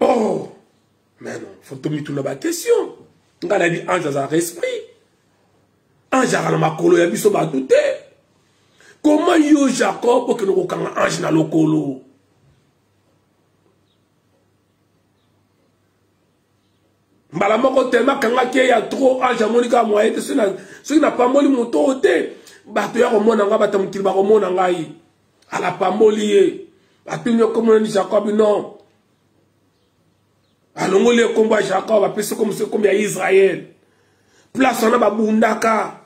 oh mais non faut to mituna ba question ngana di ange za esprit ange ala makolo ya biso ba douter. Comment yo Jacob pour que nous kanga ange na lokolo mbala moko tellement kanga ke ya trop ange monika moyen ce na pamboli moto te bato ya komona nga batamukili ba komona ngai ala pamboli ye atunyo komona ni Jacob non alongoli komba Jacob apese comme ya Israël place on a babundaka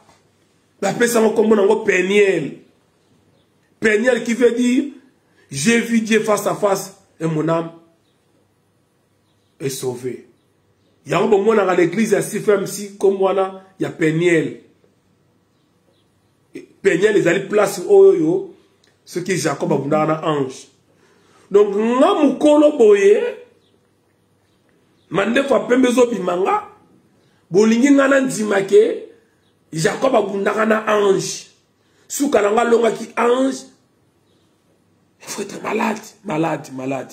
bapesa ngo komona ngo Peniel. Peniel qui veut dire j'ai vu Dieu face à face et mon âme est sauvée. Il y a un bon moment dans l'église à Sifem si comme moi il y a Peniel. Peniel les allés place au ce qui est Jacob abundana ange. Donc nga mukolo boye mande fa pembezo bimanga bolingi ngana ndimake Jacob abundana ange. Soukalanga longa qui ange, il faut être malade, malade.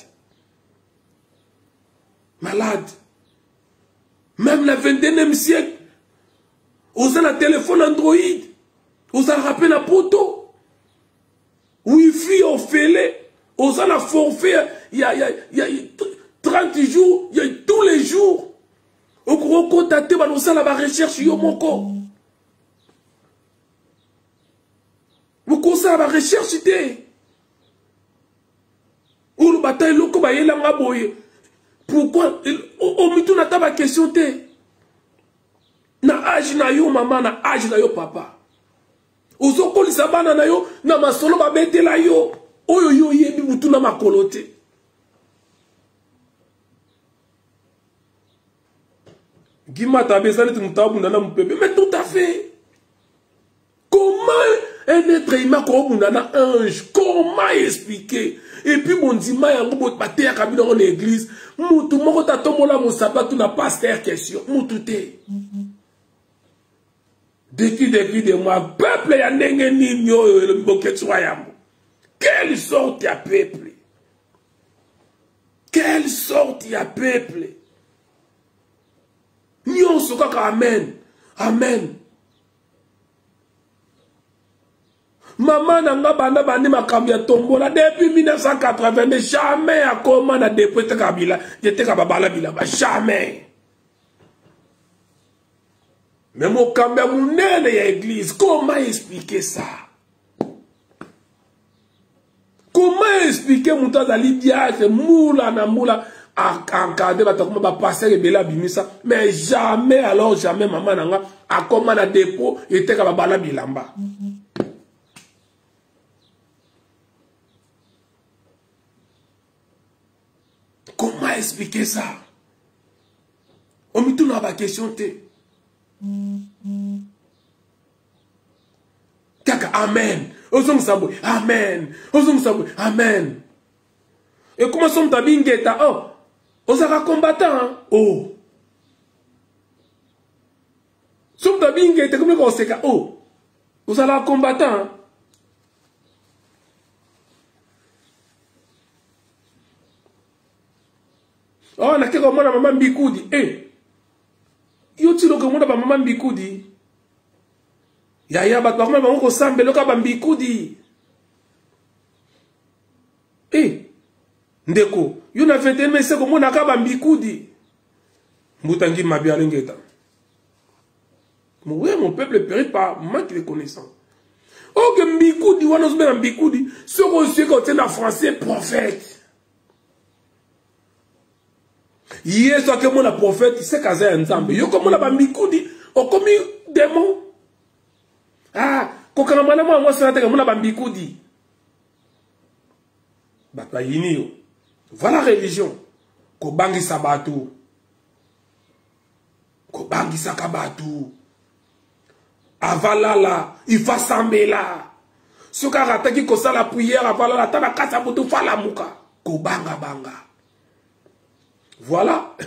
Même le 21e siècle, on a un téléphone Android, on a un rappel à poto, Wi-Fi au fêlé, on a un forfait, il y a 30 jours, il y a tous les jours. On a contacté, on a la recherche, yo moko. ça va recherche te. Ou le bataille loko ba yelanga boye. Pourquoi au mitu na taba question te. Na âge na yo maman na âge na yo papa. Ozo kolisa bana na yo na masolo ba betela yo. Oyo yo yebi mutu na makolo te. Guima tabezani tu mutabu na mpebe. Mais tout à fait. Comment un être humain comme un ange, comment expliquer? Et puis mon dima yango bot baté akabina en église, mutu moko tatomola mon sabat tu n'as pas cette question. Mutu te. Depuis de moi, peuple ya ndenge nini yo le boketwa yambo. Quelle sorte ya peuple? Quelle sorte ya peuple? Nyonso kaka amen. Amen. Maman nanga banda bandi makambi ya tombola depuis 1980 jamais à comment na député Kabila j'étais kabala bila jamais. Mais mon cambia munene ya église comment expliquer ça? Comment expliquer mutaza lidiake moula na moula encadré batakuma ba passer et bela bimisa mais jamais alors jamais maman nanga a comment na dépôt était kabala bilamba. Comment expliquer ça? On me tourne à la question. Kaka, amen. Ozong sabo, amen. Ozong sabo, amen. Et comment sont ta bingeta? Oh, osaka combattant. Oh. Sont ta bingeta, comment on sait? Oh, osaka combattant. Oh, na keko mwana mama mbikudi. Eh. Yo tilo ko mwana ba mama mbikudi. Ya bat ba mama ko sambelo ka ba mbikudi. Eh. Ndeko, yo na fete mese ko mwana ka ba mbikudi. Mbutangi mabia lengeta. Mon peuple périt par manque de connaissance. Oh, que mbikudi wana zbe na mbikudi, ce qu'on sait quand c'est en français prophète. Yesu akemo na prophète c'est kaza ya nzambe yo komo na ba mikudi okomi démon ah kokanga mwana mwa sana te na ba mikudi ba yini yo voilà religion ko bangisa batu avalala ifa sambela soka rataki ko sala prière avalala tana kasa butu fala muka ko banga. Voilà.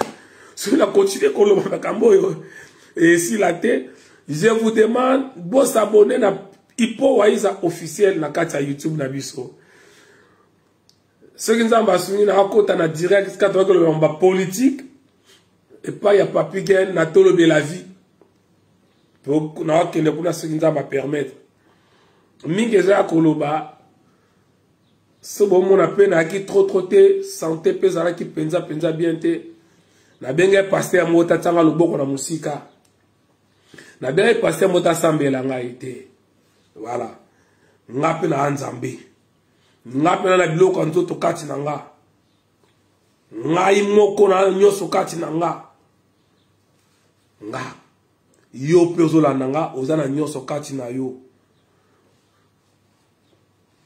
Si on a continué comme le Camboyo et si la tête, je vous demande de vous abonner à Hippo Waiza officiel na kata YouTube na biso. Ceux qui nous ont soumis na côté na direct quand on va politique et pas y a papi gain na tolo de la vie. Donc na que ne kuna ceux qui nous ont permettre. Mingeza koloba ce bon mon appel n'a qui trop te santé pesara qui penza bien te na benga pasteur mota tanga loboko na musika na benga pasteur mota sambela ngai te voilà ngape na nzambe ngape na biloko nzoto kati na nga ngai moko na nyoso kati na nga yo pezola na nga ozana nyoso kati na yo.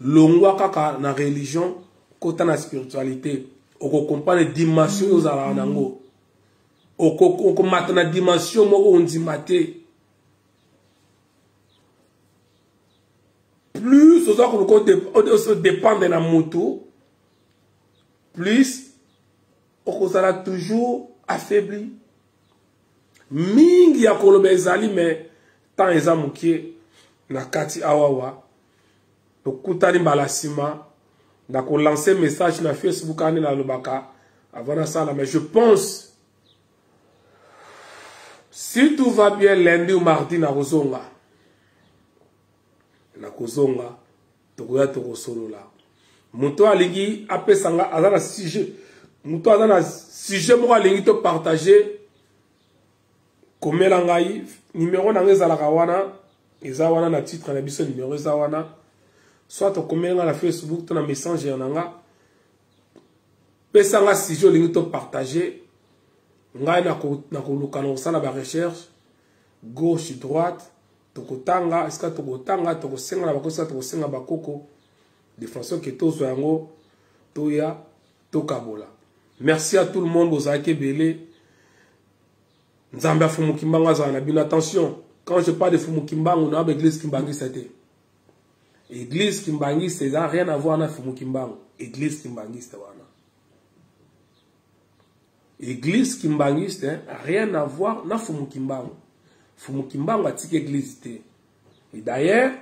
Longwa kaka na religion kota na spiritualité oko comprendre dimension yo zala nango oko mata na dimension moko ondimate plus oza ko dépendre na moto plus oko zala toujours affaibli mingi ya koloba ezali mais tant eza mokie na kati awawa. Donc, Koutani Balasima, n'a qu'on lancé un message sur Facebook à Lubaka avant ça, mais je pense, si tout va bien lundi ou mardi, na Kozonga, Togoya Togosolo là. Mouto Aligi, après Sanga, Azana sujet, Mouto Azana sujet, moi Aligi te partager, comme Langaï, numéro Nangé Zalakawana, Ezawana na titre, na biso numéro Ezawana. soit to komenga na Facebook to na Messenger nanga pesa nga sujet olingi to partager ngai na ko luka na sala ba recherche gauche droite to kotanga eska to kotanga to kosenga na bakosa to kosenga bakoko de façon que to zo yango to ya to kabola. Merci à tout le monde bozaki belé nzambe afumu kimbanga za na bino. Attention, quand je parle de fumu kimbanga on a l'église kimbangi c'était église kimbangi c'est ça rien à voir na fumu kimbanga. Église kimbangi c'est wana église kimbangiste rien à voir na fumu kimbanga. Fumu kimbanga atiki église te. Et d'ailleurs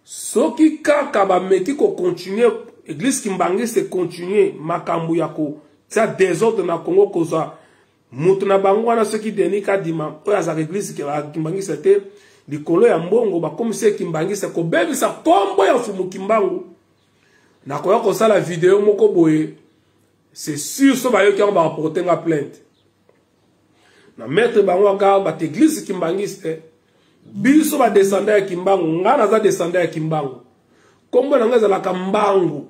ce qui kaka ba meki ko continuer église kimbangiste continuer makambu yako ça désordre na Congo koza mutu na bango wana ce qui denika dima po ya za église kimbangiste te likolo ya mbongo ba comme c'est kimbangiste ko bebisa kombo ya fumu kimbangu na ko yako sala vidéo moko boye. C'est sûr que ba yo ki ba porter nga plainte na maître bango ga ba église kimbangiste biso ba descendant ya kimbangu nga na za descendant ya kimbangu kombo na nga za la kambangu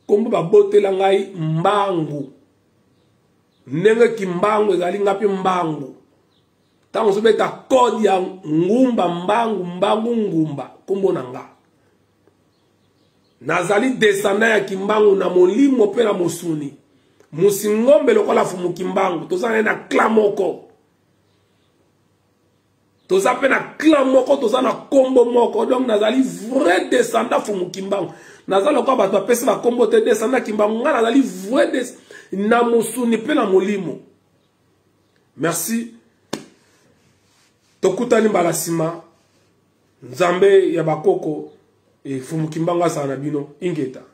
kombo ba botela ngai mbangu ndenge kimbangu ezali ngapi mbangu tango so beta code ya ngumba mbangu mbangu ngumba kombo na nga nazali descendant ya kimbangu na molimo pe na mosuni musingombe lokola fumu kimbangu tozana na klamoko toza pe na clan moko toza na kombo moko donc nazali vrai descendant fumu kimbangu nazali ko bato apesa ba kombo te descendant kimbangu nga nazali vrai na musuni pe na molimo. Merci tokutani balasima nzambe ya bakoko e fumu kimbangu sa na bino ingeta.